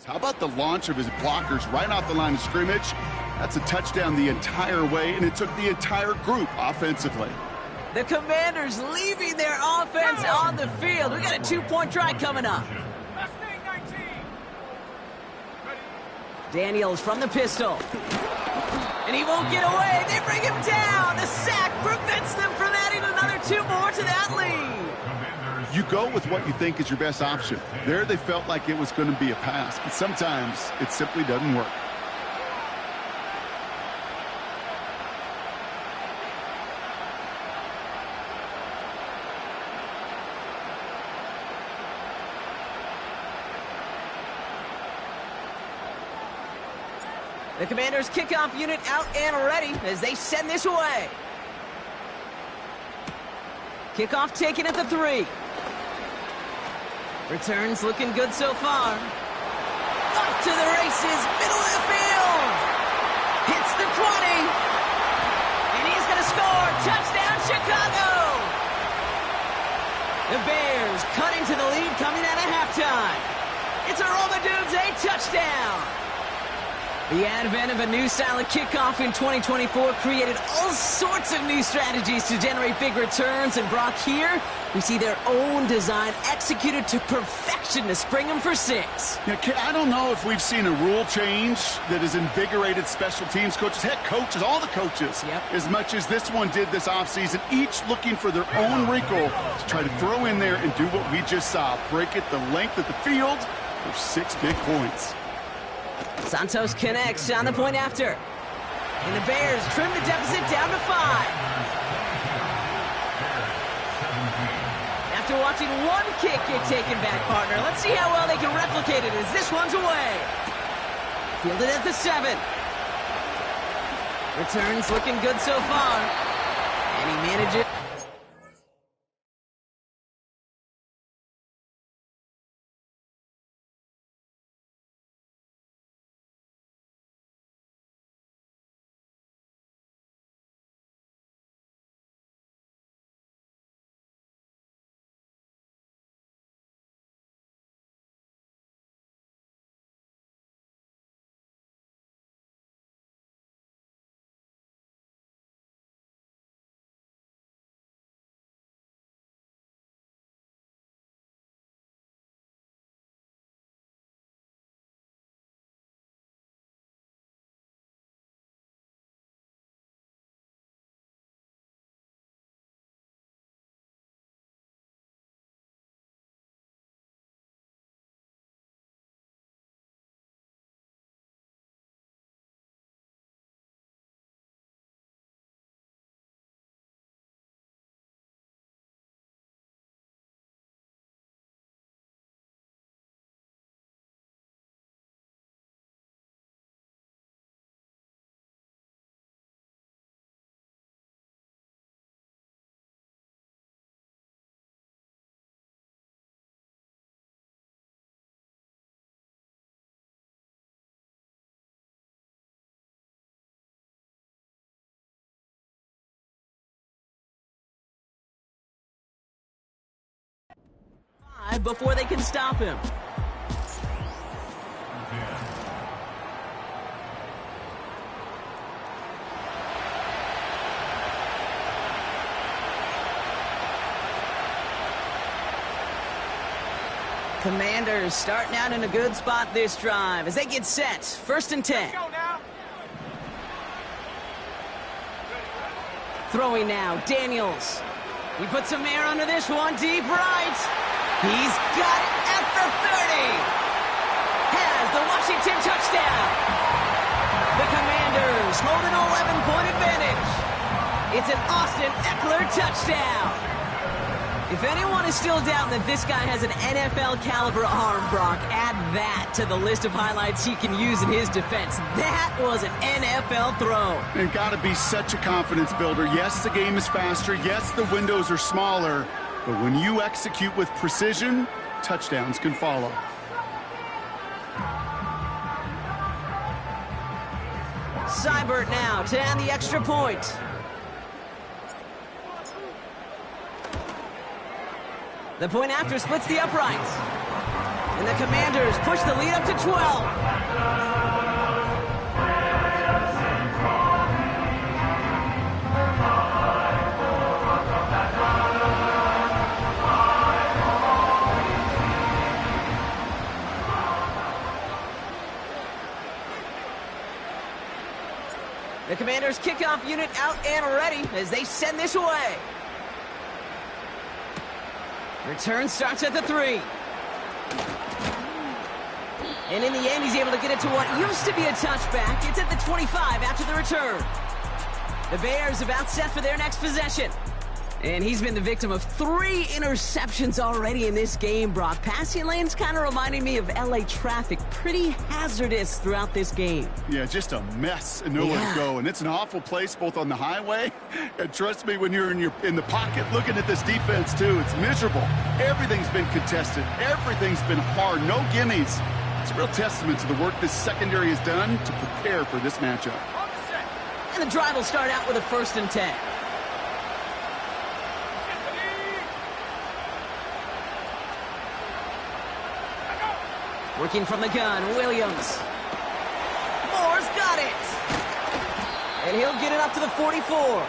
How about the launch of his blockers right off the line of scrimmage? That's a touchdown the entire way, and it took the entire group offensively. The Commanders leaving their offense on the field. We got a 2-point try coming up. Daniels from the pistol. And he won't get away. They bring him down. The sack prevents them from adding another 2 more to that lead. You go with what you think is your best option. There they felt like it was going to be a pass, but sometimes it simply doesn't work. The Commanders' kickoff unit out and ready as they send this away. Kickoff taken at the 3. Returns looking good so far. Off to the races, middle of the field. Hits the 20. And he's going to score. Touchdown, Chicago. The Bears cutting to the lead coming out of halftime. It's a Romadudes, a touchdown. The advent of a new style of kickoff in 2024 created all sorts of new strategies to generate big returns. And Brock, here, we see their own design executed to perfection to spring them for 6. Yeah, I don't know if we've seen a rule change that has invigorated special teams coaches, head coaches, all the coaches, as much as this one did this offseason, each looking for their own wrinkle to try to throw in there and do what we just saw, break it the length of the field for 6 big points. Santos connects on the point after. And the Bears trim the deficit down to 5. After watching one kick get taken back, partner, let's see how well they can replicate it as this one's away. Fielded at the 7. Returns looking good so far. And he manages. Before they can stop him. Commanders starting out in a good spot this drive as they get set. 1st and 10. Throwing now, Daniels. He puts some air under this one, deep right. He's got it at the 30. Has the Washington touchdown. The Commanders hold an 11-point advantage. It's an Austin Eckler touchdown. If anyone is still doubting that this guy has an NFL caliber arm, Brock, add that to the list of highlights he can use in his defense. That was an NFL throw. And got to be such a confidence builder. Yes, the game is faster. Yes, the windows are smaller. But when you execute with precision, touchdowns can follow. Seibert now to add the extra point. The point after splits the uprights. And the Commanders push the lead up to 12. The Commanders' kickoff unit out and ready as they send this away. Return starts at the 3. And in the end, he's able to get it to what used to be a touchback. It's at the 25 after the return. The Bears about set for their next possession. And he's been the victim of 3 interceptions already in this game, Brock. Passing lanes kind of reminding me of LA traffic. Pretty hazardous throughout this game. Yeah, just a mess and nowhere to go. And it's an awful place both on the highway. And trust me, when you're in the pocket looking at this defense, too, it's miserable. Everything's been contested. Everything's been hard. No gimmies. It's a real testament to the work this secondary has done to prepare for this matchup. And the drive will start out with a 1st and 10. Working from the gun, Williams. Moore's got it. And he'll get it up to the 44.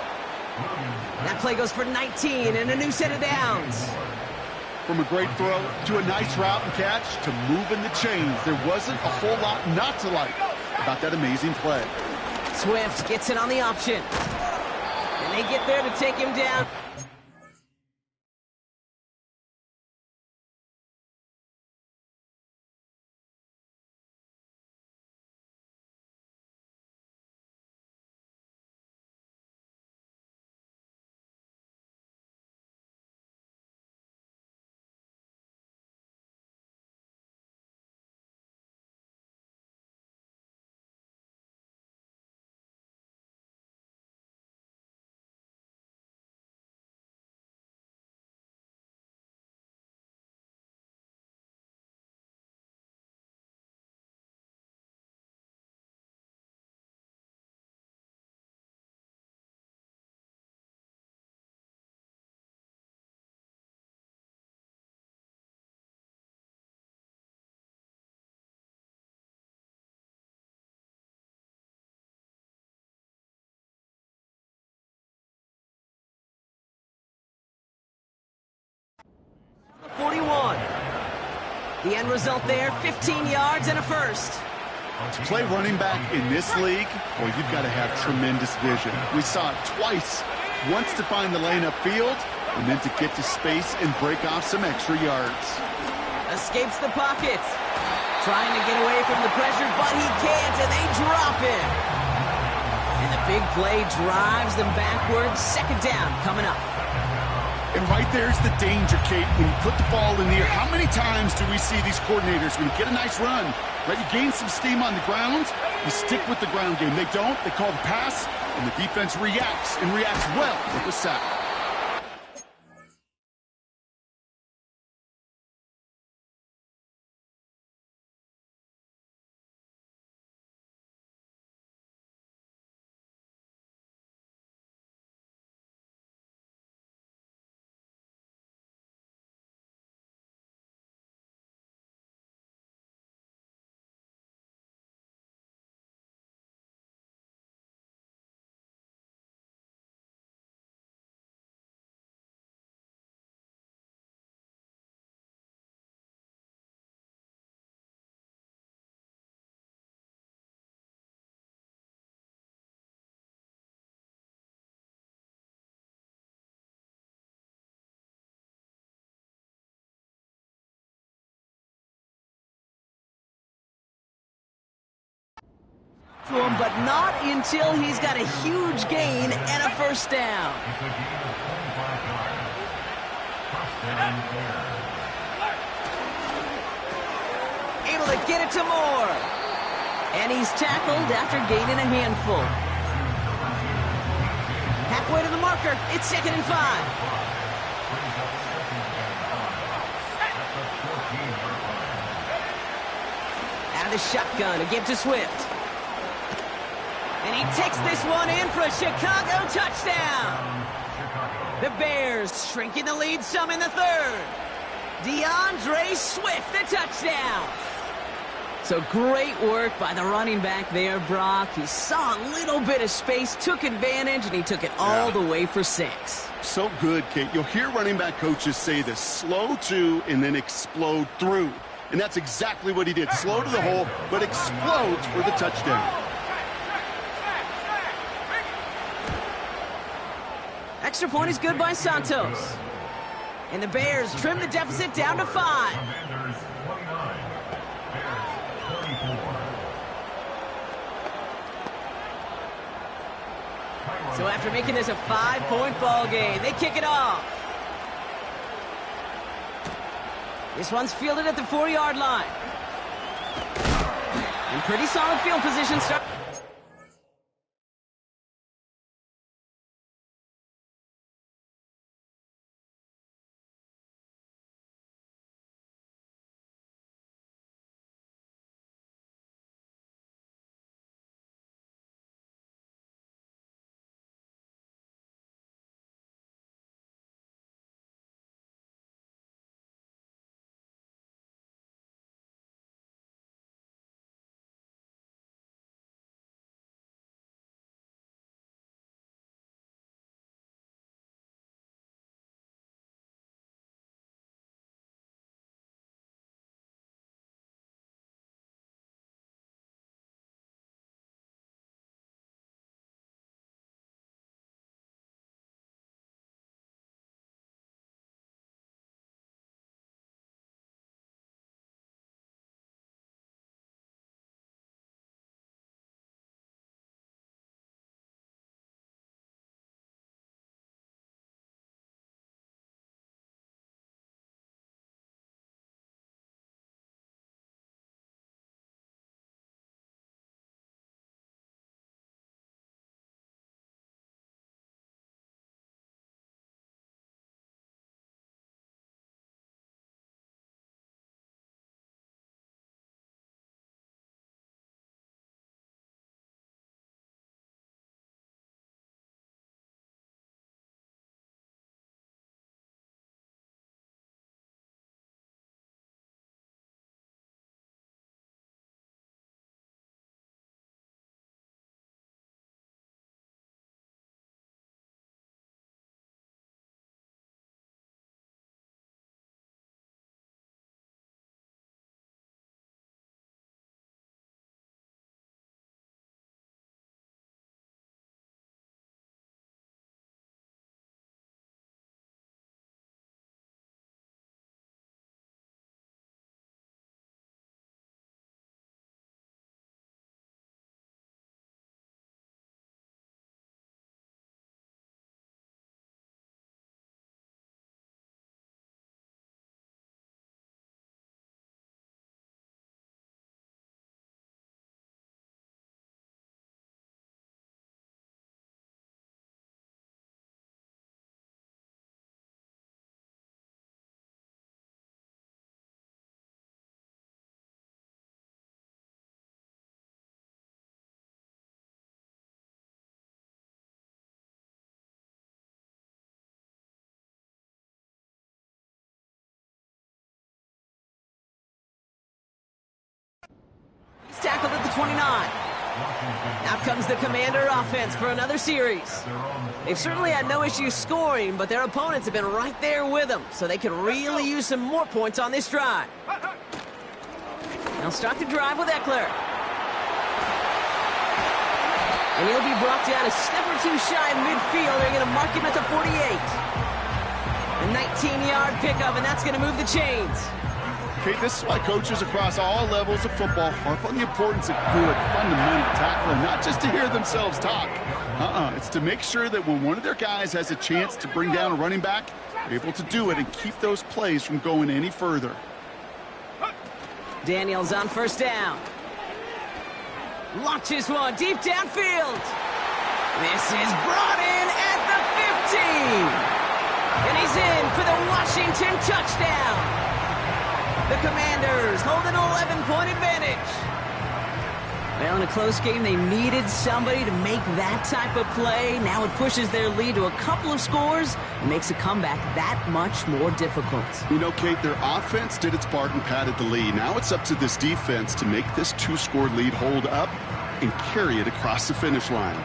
That play goes for 19 and a new set of downs. From a great throw to a nice route and catch to moving the chains, there wasn't a whole lot not to like about that amazing play. Swift gets it on the option. And they get there to take him down. The 41. The end result there, 15 yards and a 1st. To play running back in this league, boy, you've got to have tremendous vision. We saw it twice. Once to find the lane upfield, and then to get to space and break off some extra yards. Escapes the pocket. Trying to get away from the pressure, but he can't, and they drop him. And the big play drives them backwards. 2nd down coming up. And right there's the danger, Kate, when you put the ball in the air. How many times do we see these coordinators, when you get a nice run, right, you gain some steam on the ground, you stick with the ground game. They don't, they call the pass, and the defense reacts, and reacts well with the sack. To him, but not until he's got a huge gain and a 1st down. Able to get it to Moore. And he's tackled after gaining a handful. Halfway to the marker, it's 2nd and 5. Out of the shotgun, a give to Swift. And he takes this one in for a Chicago touchdown. The Bears shrinking the lead some in the 3rd. DeAndre Swift, the touchdown. So great work by the running back there, Brock. He saw a little bit of space, took advantage, and he took it all the way for 6. So good, Kate. You'll hear running back coaches say this: slow to and then explode through. And that's exactly what he did. Slow to the hole, but explodes for the touchdown. Extra point is good by Santos. And the Bears trim the deficit down to 5. Commanders 29, Bears 24. So after making this a 5-point ball game, they kick it off. This one's fielded at the 4-yard line. And pretty solid field position start. Tackled at the 29. Now comes the Commander offense for another series. They've certainly had no issues scoring, but their opponents have been right there with them, so they could really use some more points on this drive. They'll start the drive with Eckler. And he'll be brought down a step or two shy of midfield. They're going to mark him at the 48. A 19-yard pickup, and that's going to move the chains. Okay, this is why coaches across all levels of football harp on the importance of good, fundamental tackling, not just to hear themselves talk. It's to make sure that when one of their guys has a chance to bring down a running back, they're able to do it and keep those plays from going any further. Daniels on first down. Launches one deep downfield. This is brought in at the 15. And he's in for the Washington touchdown. The Commanders hold an 11-point advantage. Well, in a close game, they needed somebody to make that type of play. Now it pushes their lead to a couple of scores and makes a comeback that much more difficult. You know, Kate, their offense did its part and padded the lead. Now it's up to this defense to make this 2-score lead hold up and carry it across the finish line.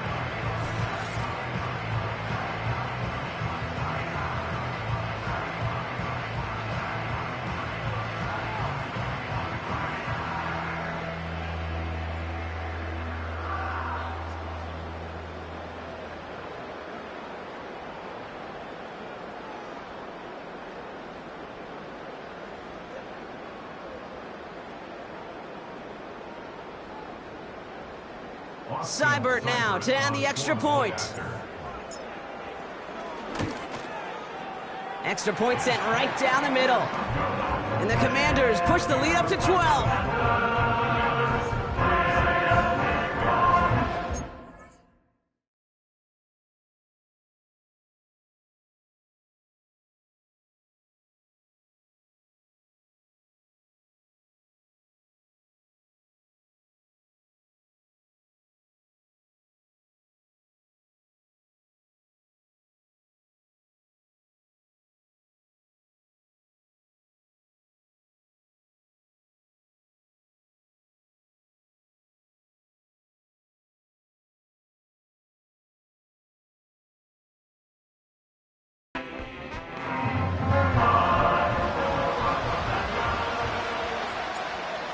Seibert now to add the extra point. Extra point sent right down the middle. And the Commanders push the lead up to 12.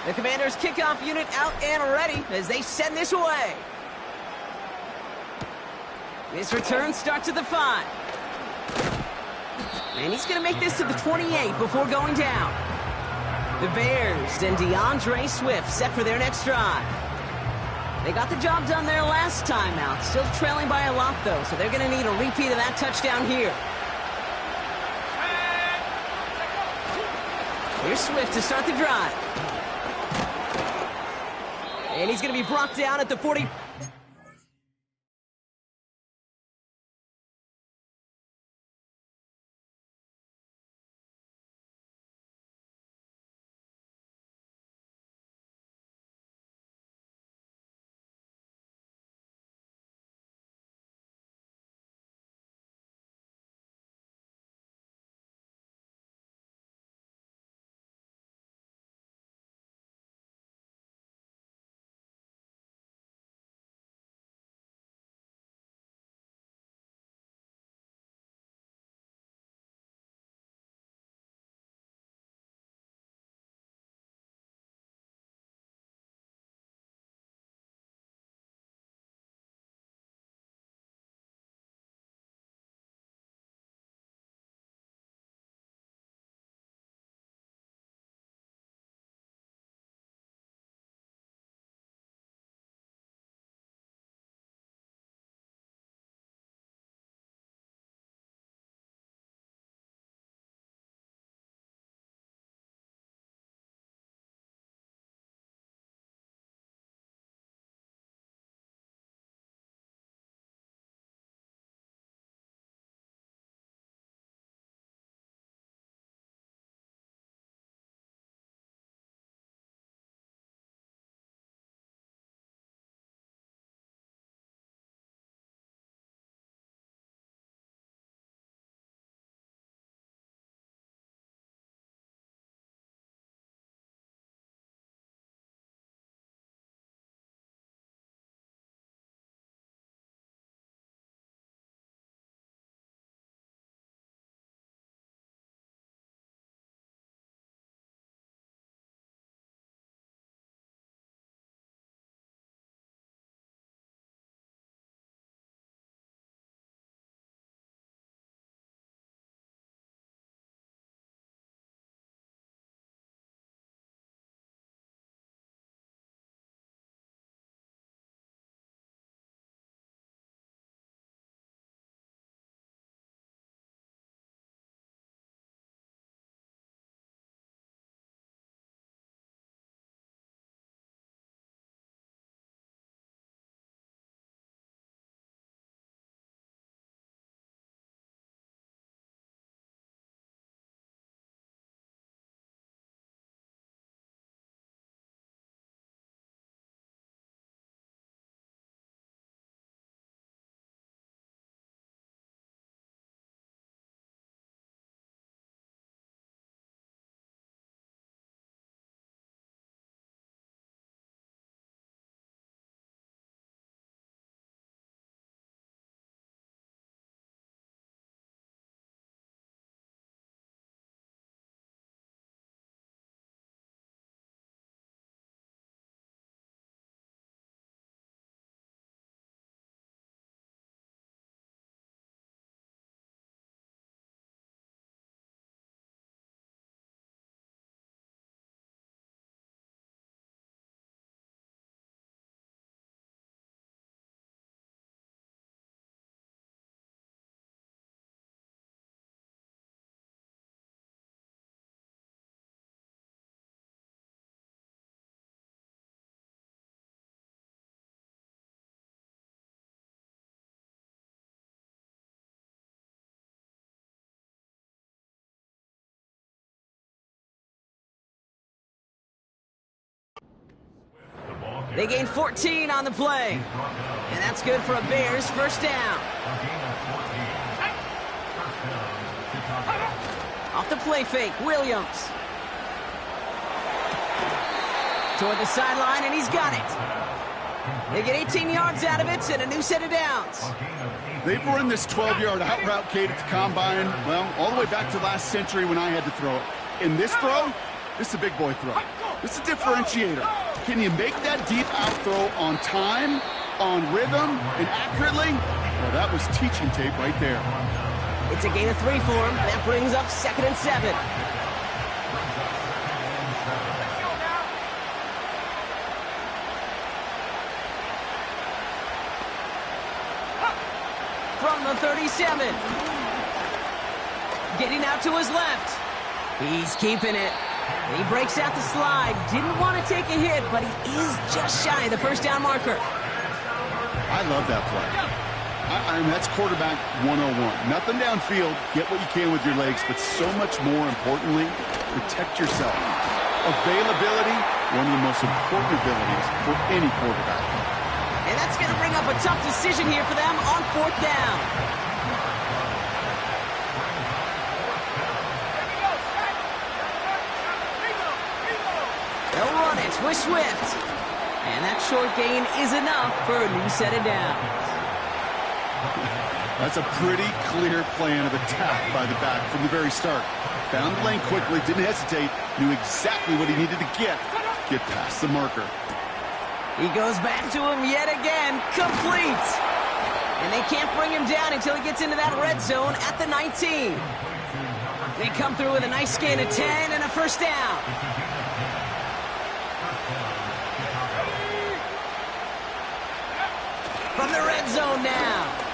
The Commanders' kickoff unit out and ready as they send this away. This return starts at the 5. And he's going to make this to the 28 before going down. The Bears and DeAndre Swift set for their next drive. They got the job done there last time out. Still trailing by a lot, though, so they're going to need a repeat of that touchdown here. Here's Swift to start the drive. And he's going to be brought down at the 40. They gain 14 on the play. And that's good for a Bears first down. Off the play fake, Williams. Toward the sideline, and he's got it. They get 18 yards out of it and a new set of downs. They've run this 12-yard out route, Kate, at the combine, well, all the way back to last century when I had to throw it. In this throw, this is a big boy throw. This is a differentiator. Can you make that deep out throw on time, on rhythm, and accurately? Well, that was teaching tape right there. It's a gain of 3 for him. That brings up 2nd and 7. From the 37. Getting out to his left. He's keeping it. He breaks out the slide. Didn't want to take a hit, but he is just shy of the first down marker. I love that play. I mean, that's quarterback 101. Nothing downfield. Get what you can with your legs, but so much more importantly, protect yourself. Availability, one of the most important abilities for any quarterback. And that's going to bring up a tough decision here for them on 4th down. They'll run it with Swift. And that short gain is enough for a new set of downs. That's a pretty clear plan of attack by the back from the very start. Found the lane quickly, didn't hesitate, knew exactly what he needed to get past the marker. He goes back to him yet again, complete. And they can't bring him down until he gets into that red zone at the 19. They come through with a nice gain of 10 and a first down. From the red zone now.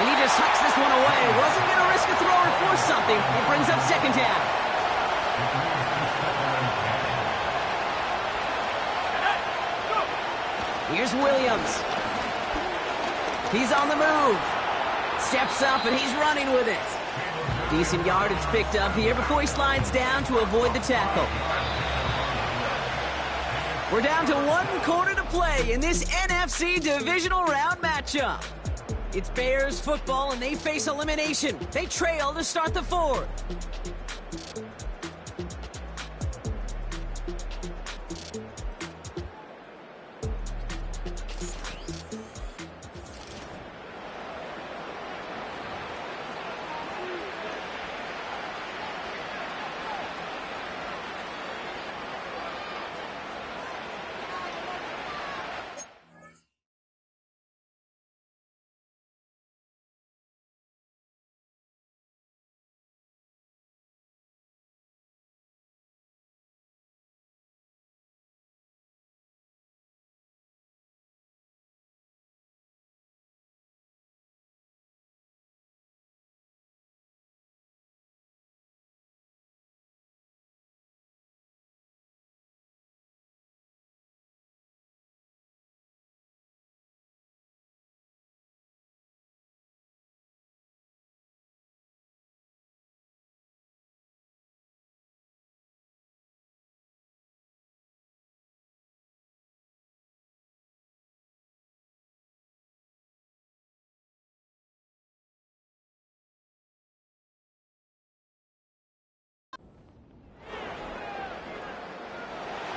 And he just hucks this one away. Wasn't going to risk a throw or force something. It brings up 2nd down. Here's Williams. He's on the move. Steps up and he's running with it. Decent yardage picked up here before he slides down to avoid the tackle. We're down to 1 quarter to play in this NFC Divisional Round matchup. It's Bears football and they face elimination. They trail to start the 4th.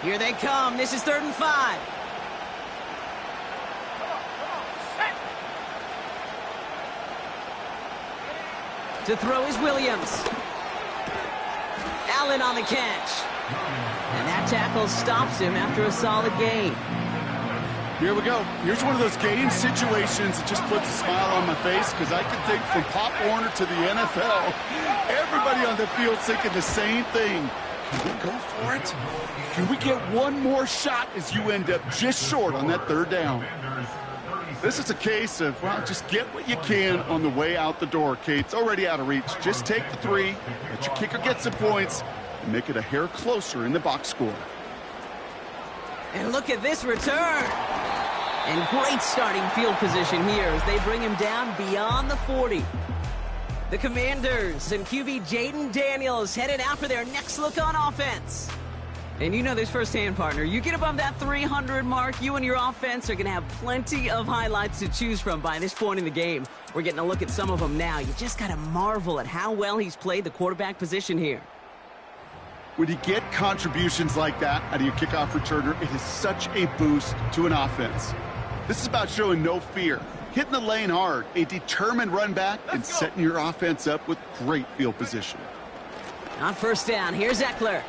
Here they come. This is 3rd and 5. To throw is Williams. Allen on the catch. And that tackle stops him after a solid gain. Here we go. Here's one of those game situations that just puts a smile on my face because I can think from Pop Warner to the NFL, everybody on the field thinking the same thing. Can we go for it? Can we get one more shot as you end up just short on that 3rd down? This is a case of, well, just get what you can on the way out the door, Kate. It's already out of reach. Just take the 3, let your kicker get some points, and make it a hair closer in the box score. And look at this return. And great starting field position here as they bring him down beyond the 40. The Commanders and QB Jaden Daniels headed out for their next look on offense. And you know this firsthand, partner. You get above that 300 mark, you and your offense are going to have plenty of highlights to choose from by this point in the game. We're getting a look at some of them now. You just got to marvel at how well he's played the quarterback position here. When you get contributions like that out of your kickoff returner, it is such a boost to an offense. This is about showing no fear, hitting the lane hard, a determined run back, and setting your offense up with great field position. On first down, here's Eckler.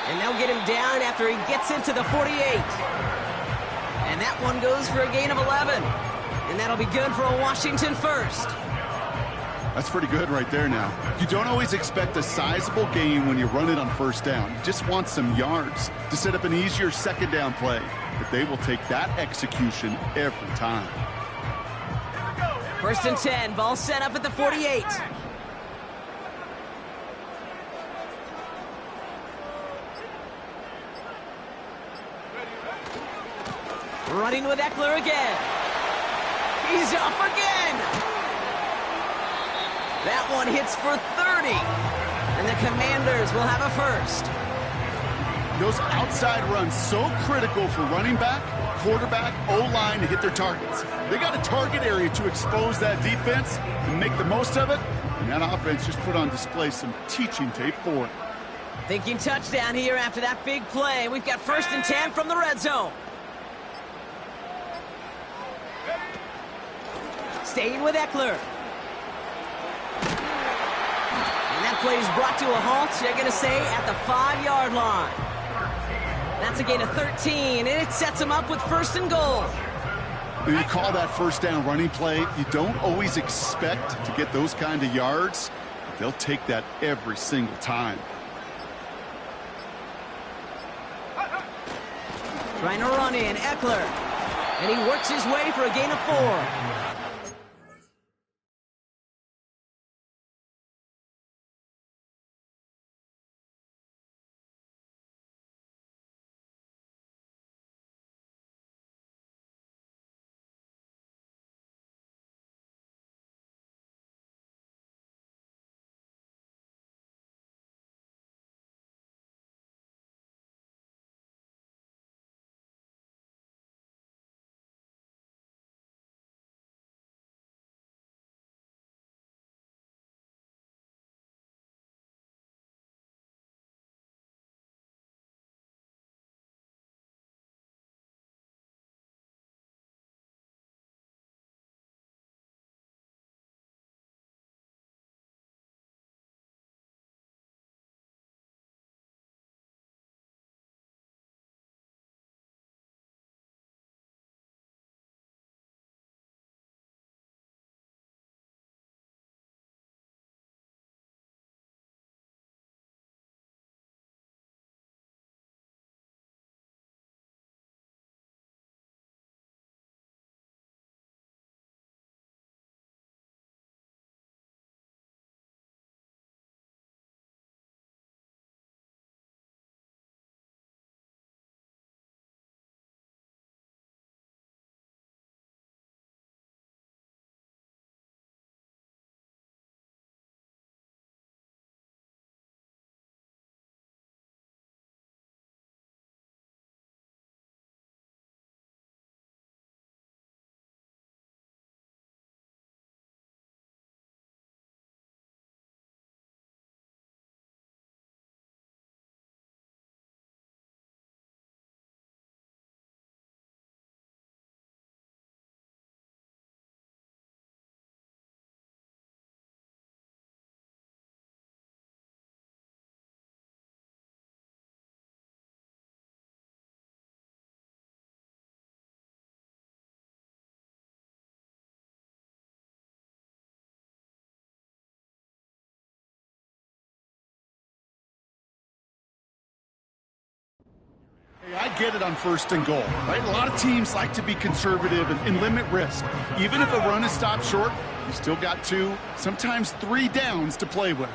And they'll get him down after he gets into the 48. And that one goes for a gain of 11. And that'll be good for a Washington first. That's pretty good right there now. You don't always expect a sizable gain when you run it on first down. You just want some yards to set up an easier second down play. But they will take that execution every time. First and 10, ball set up at the 48. Running with Eckler again. He's off again. That one hits for 30. And the Commanders will have a first. Those outside runs so critical for running back, quarterback, O-line to hit their targets. They got a target area to expose that defense and make the most of it. And that offense just put on display some teaching tape for it. Thinking touchdown here after that big play. We've got first and 10 from the red zone. Staying with Eckler. And that play is brought to a halt, they're going to say, at the 5-yard line. That's a gain of 13, and it sets them up with first and goal. When you call that first down running play, you don't always expect to get those kind of yards. But they'll take that every single time. Trying to run in, Eckler. And he works his way for a gain of 4. Hey, I get it on first and goal, right? A lot of teams like to be conservative and limit risk. Even if a run is stopped short, you still got 2, sometimes 3 downs to play with.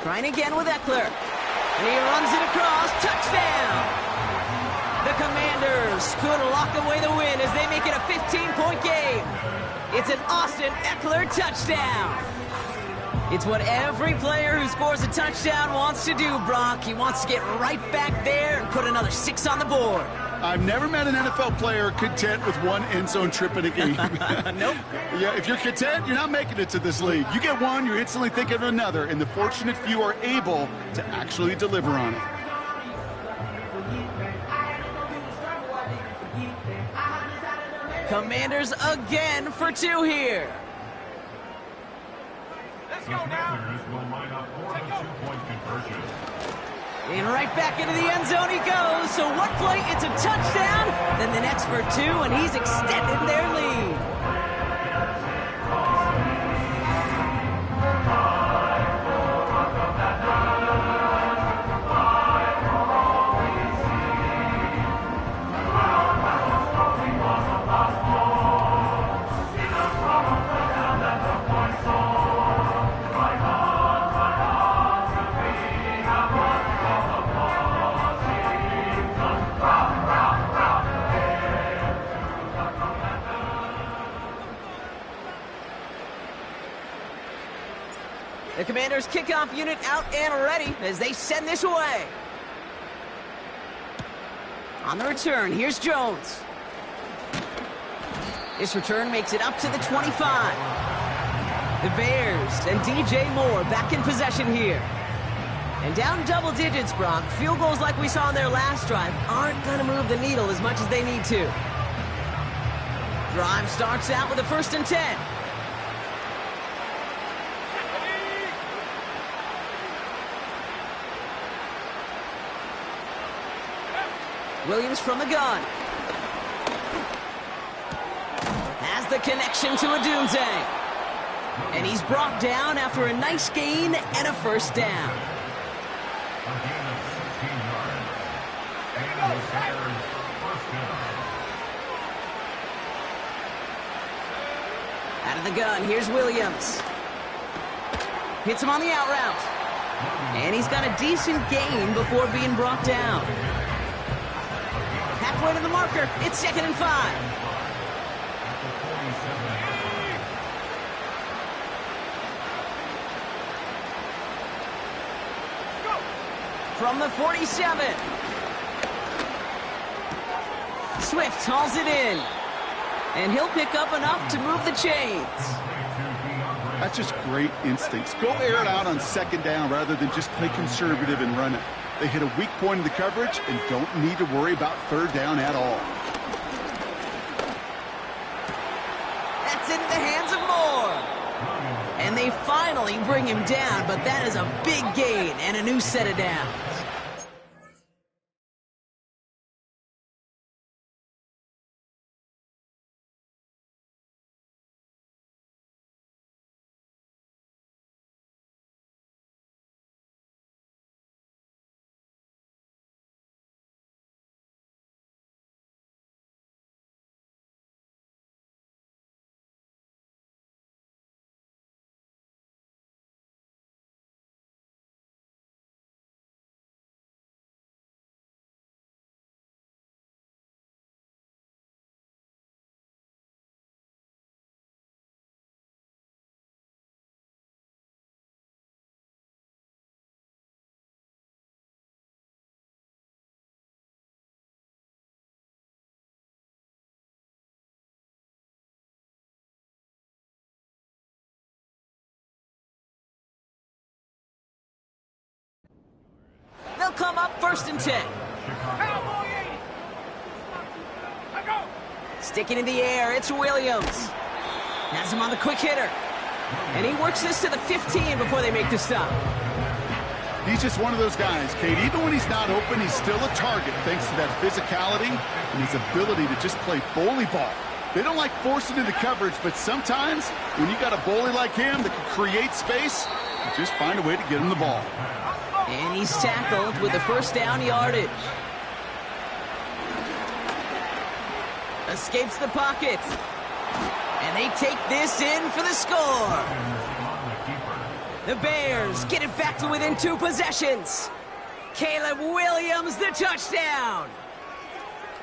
Trying again with Eckler. And he runs it across. Touchdown! The Commanders could lock away the win as they make it a 15-point game. It's an Austin Eckler touchdown. It's what every player who scores a touchdown wants to do, Brock. He wants to get right back there and put another 6 on the board. I've never met an NFL player content with one end zone trip in a game. Nope. Yeah, if you're content, you're not making it to this league. You get one, you're instantly thinking of another, and the fortunate few are able to actually deliver on it. Commanders again for 2 here. The Commanders will line up for the 2-point conversion. And right back into the end zone he goes. So one play, it's a touchdown. Then the next for 2, and he's extended their lead. The Commanders' kickoff unit out and ready as they send this away. On the return, here's Jones. This return makes it up to the 25. The Bears and DJ Moore back in possession here. And down double digits, Brock. Field goals like we saw in their last drive aren't going to move the needle as much as they need to. Drive starts out with a 1st and 10. Williams from the gun. Has the connection to Odunze. And he's brought down after a nice gain and a 1st down. A gain of 16 yards. And the Bears' 1st down. Out of the gun, here's Williams. Hits him on the out route. And he's got a decent gain before being brought down. Halfway to the marker, it's 2nd and 5. From the 47. Swift hauls it in. And he'll pick up enough to move the chains. That's just great instincts. Go air it out on 2nd down rather than just play conservative and run it. They hit a weak point in the coverage and don't need to worry about 3rd down at all. That's into the hands of Moore. And they finally bring him down, but that is a big gain and a new set of downs. They'll come up 1st and 10. Sticking in the air, it's Williams. Has him on the quick hitter. And he works this to the 15 before they make the stop. He's just one of those guys, Kate. Even when he's not open, he's still a target thanks to that physicality and his ability to just play bully ball. They don't like forcing into coverage, but sometimes when you got a bully like him that can create space, you just find a way to get him the ball. And he's tackled with the 1st down yardage. Escapes the pocket. And they take this in for the score. The Bears get it back to within 2 possessions. Caleb Williams, the touchdown.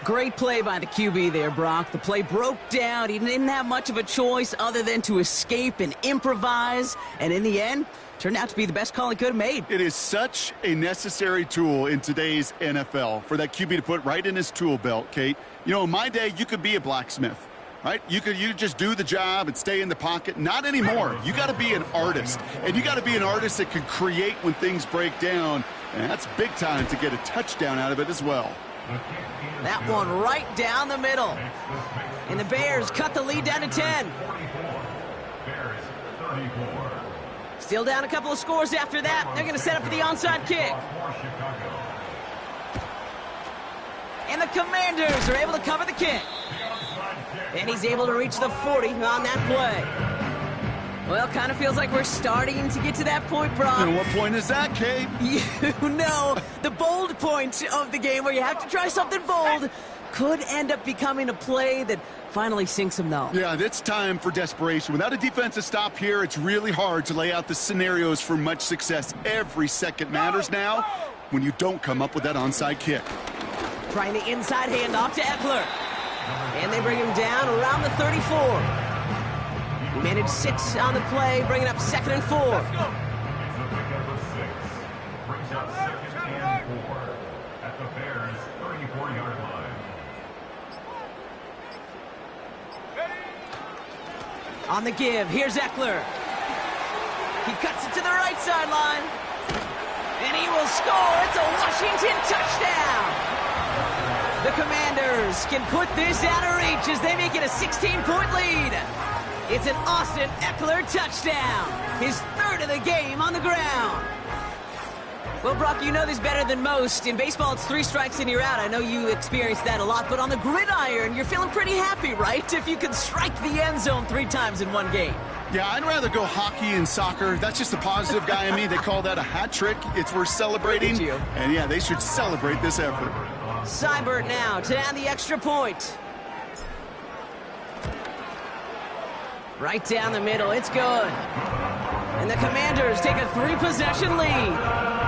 Great play by the QB there, Brock. The play broke down. He didn't have much of a choice other than to escape and improvise. And in the end, turned out to be the best call he could have made. It is such a necessary tool in today's NFL for that QB to put right in his tool belt, Kate. You know, in my day, you could be a blacksmith, right? You just do the job and stay in the pocket. Not anymore. You got to be an artist. And you got to be an artist that can create when things break down. And that's big time to get a touchdown out of it as well. That one right down the middle. And the Bears cut the lead down to 10. Bears 34. Still down a couple of scores after that. They're going to set up for the onside kick. And the Commanders are able to cover the kick. And he's able to reach the 40 on that play. Well, kind of feels like we're starting to get to that point, Brock. And what point is that, Kate? You know, the bold point of the game where you have to try something bold could end up becoming a play that finally sinks him, though. Yeah, it's time for desperation. Without a defensive stop here, it's really hard to lay out the scenarios for much success. Every second matters now when you don't come up with that onside kick. Trying the inside handoff to Eckler. And they bring him down around the 34. He managed 6 on the play, bringing up 2nd and 4. Brings up 2nd and 4 at the Bears' 34-yard line. On the give, here's Eckler. He cuts it to the right sideline. And he will score. It's a Washington touchdown. The Commanders can put this out of reach as they make it a 16-point lead. It's an Austin Eckler touchdown. His 3rd of the game on the ground. Well, Brock, you know this better than most. In baseball, it's 3 strikes and you're out. I know you experienced that a lot. But on the gridiron, you're feeling pretty happy, right? If you can strike the end zone 3 times in one game. Yeah, I'd rather go hockey and soccer. That's just the positive guy in me. They call that a hat trick. It's worth celebrating. And, yeah, they should celebrate this effort. Seibert now to add the extra point. Right down the middle, it's good. And the Commanders take a 3-possession lead.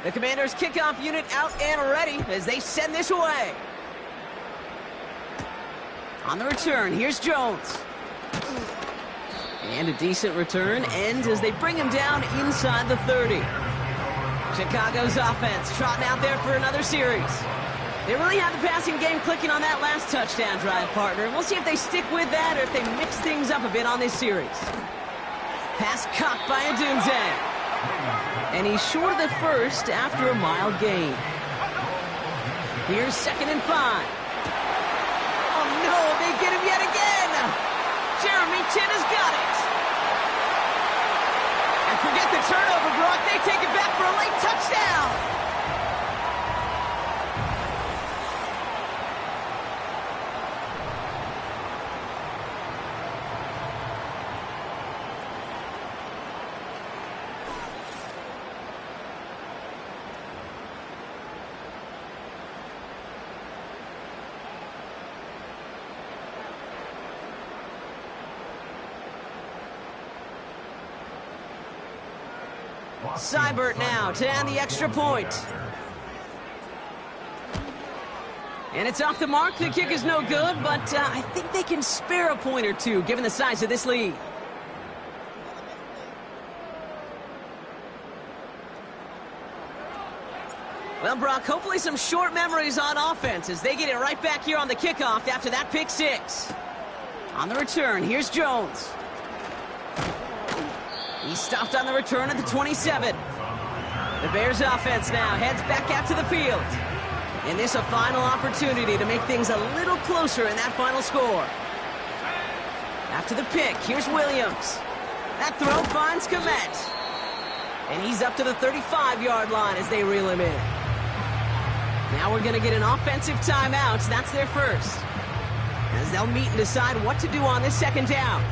The Commanders' kickoff unit out and ready as they send this away. On the return, here's Jones. And a decent return ends as they bring him down inside the 30. Chicago's offense trotting out there for another series. They really have the passing game clicking on that last touchdown drive, partner. We'll see if they stick with that or if they mix things up a bit on this series. Pass caught by Adunze. And he's short of the first after a mild gain. Here's 2nd and 5. Oh no, they get him yet again. Jeremy Chin has got it. And forget the turnover, Brock. They take it back for a late touchdown. Seibert now to add the extra point. And it's off the mark. The kick is no good, but I think they can spare a point or two given the size of this lead. Well, Brock, hopefully some short memories on offense as they get it right back here on the kickoff after that pick six. On the return, here's Jones. He stopped on the return at the 27. The Bears offense now heads back out to the field. And this a final opportunity to make things a little closer in that final score. After the pick, here's Williams. That throw finds Komet. And he's up to the 35-yard line as they reel him in. Now we're going to get an offensive timeout. That's their first. As they'll meet and decide what to do on this second down.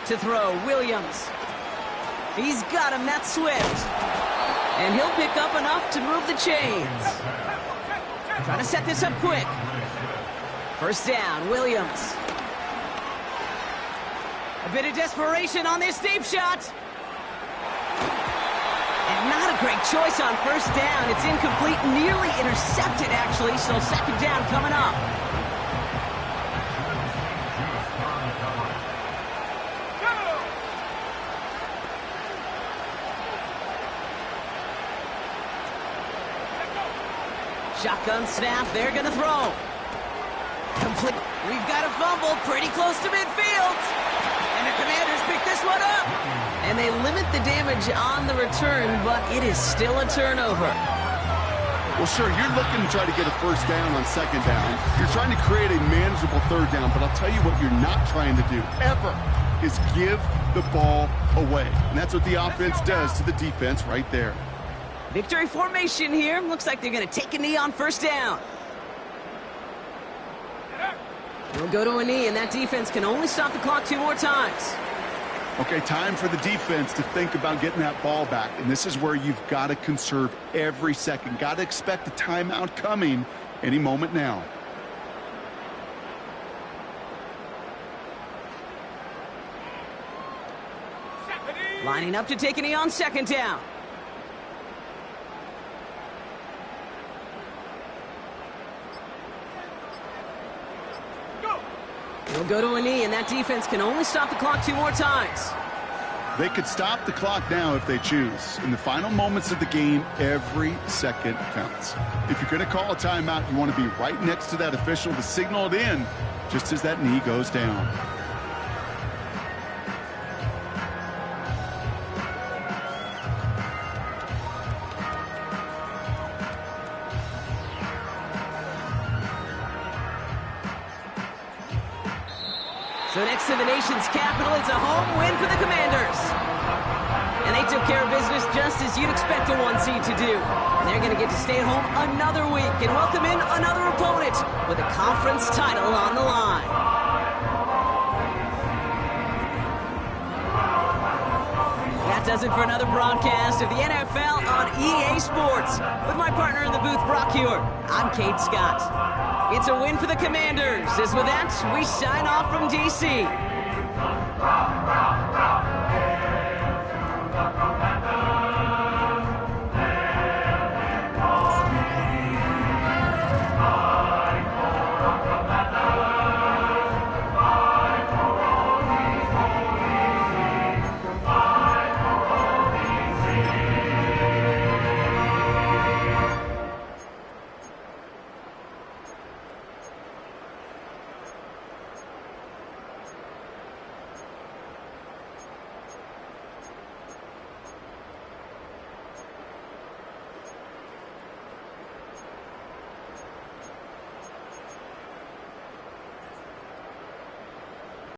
To throw, Williams. He's got him, that's Swift. And he'll pick up enough to move the chains. Trying to set this up quick. First down, Williams. A bit of desperation on this deep shot. And not a great choice on first down. It's incomplete, nearly intercepted actually, so second down coming up. Shotgun snap, they're gonna throw. Complete. We've got a fumble pretty close to midfield. And the Commanders pick this one up. And they limit the damage on the return, but it is still a turnover. Well, sure, you're looking to try to get a first down on second down. You're trying to create a manageable third down, but I'll tell you what you're not trying to do, ever, is give the ball away. And that's what the offense does to the defense right there. Victory formation here. Looks like they're going to take a knee on first down. We'll go to a knee, and that defense can only stop the clock 2 more times. Okay, time for the defense to think about getting that ball back. And this is where you've got to conserve every second. Got to expect a timeout coming any moment now. Lining up to take a knee on second down. We'll go to a knee, and that defense can only stop the clock 2 more times. They could stop the clock now if they choose. In the final moments of the game, every second counts. If you're going to call a timeout, you want to be right next to that official to signal it in just as that knee goes down. So next to the nation's capital, it's a home win for the Commanders. And they took care of business just as you'd expect a 1 seed to do. And they're going to get to stay at home another week and welcome in another opponent with a conference title on the line. That does it for another broadcast of the NFL on EA Sports. With my partner in the booth, Brock Hewitt, I'm Kate Scott. It's a win for the Commanders. As with that, we sign off from D.C.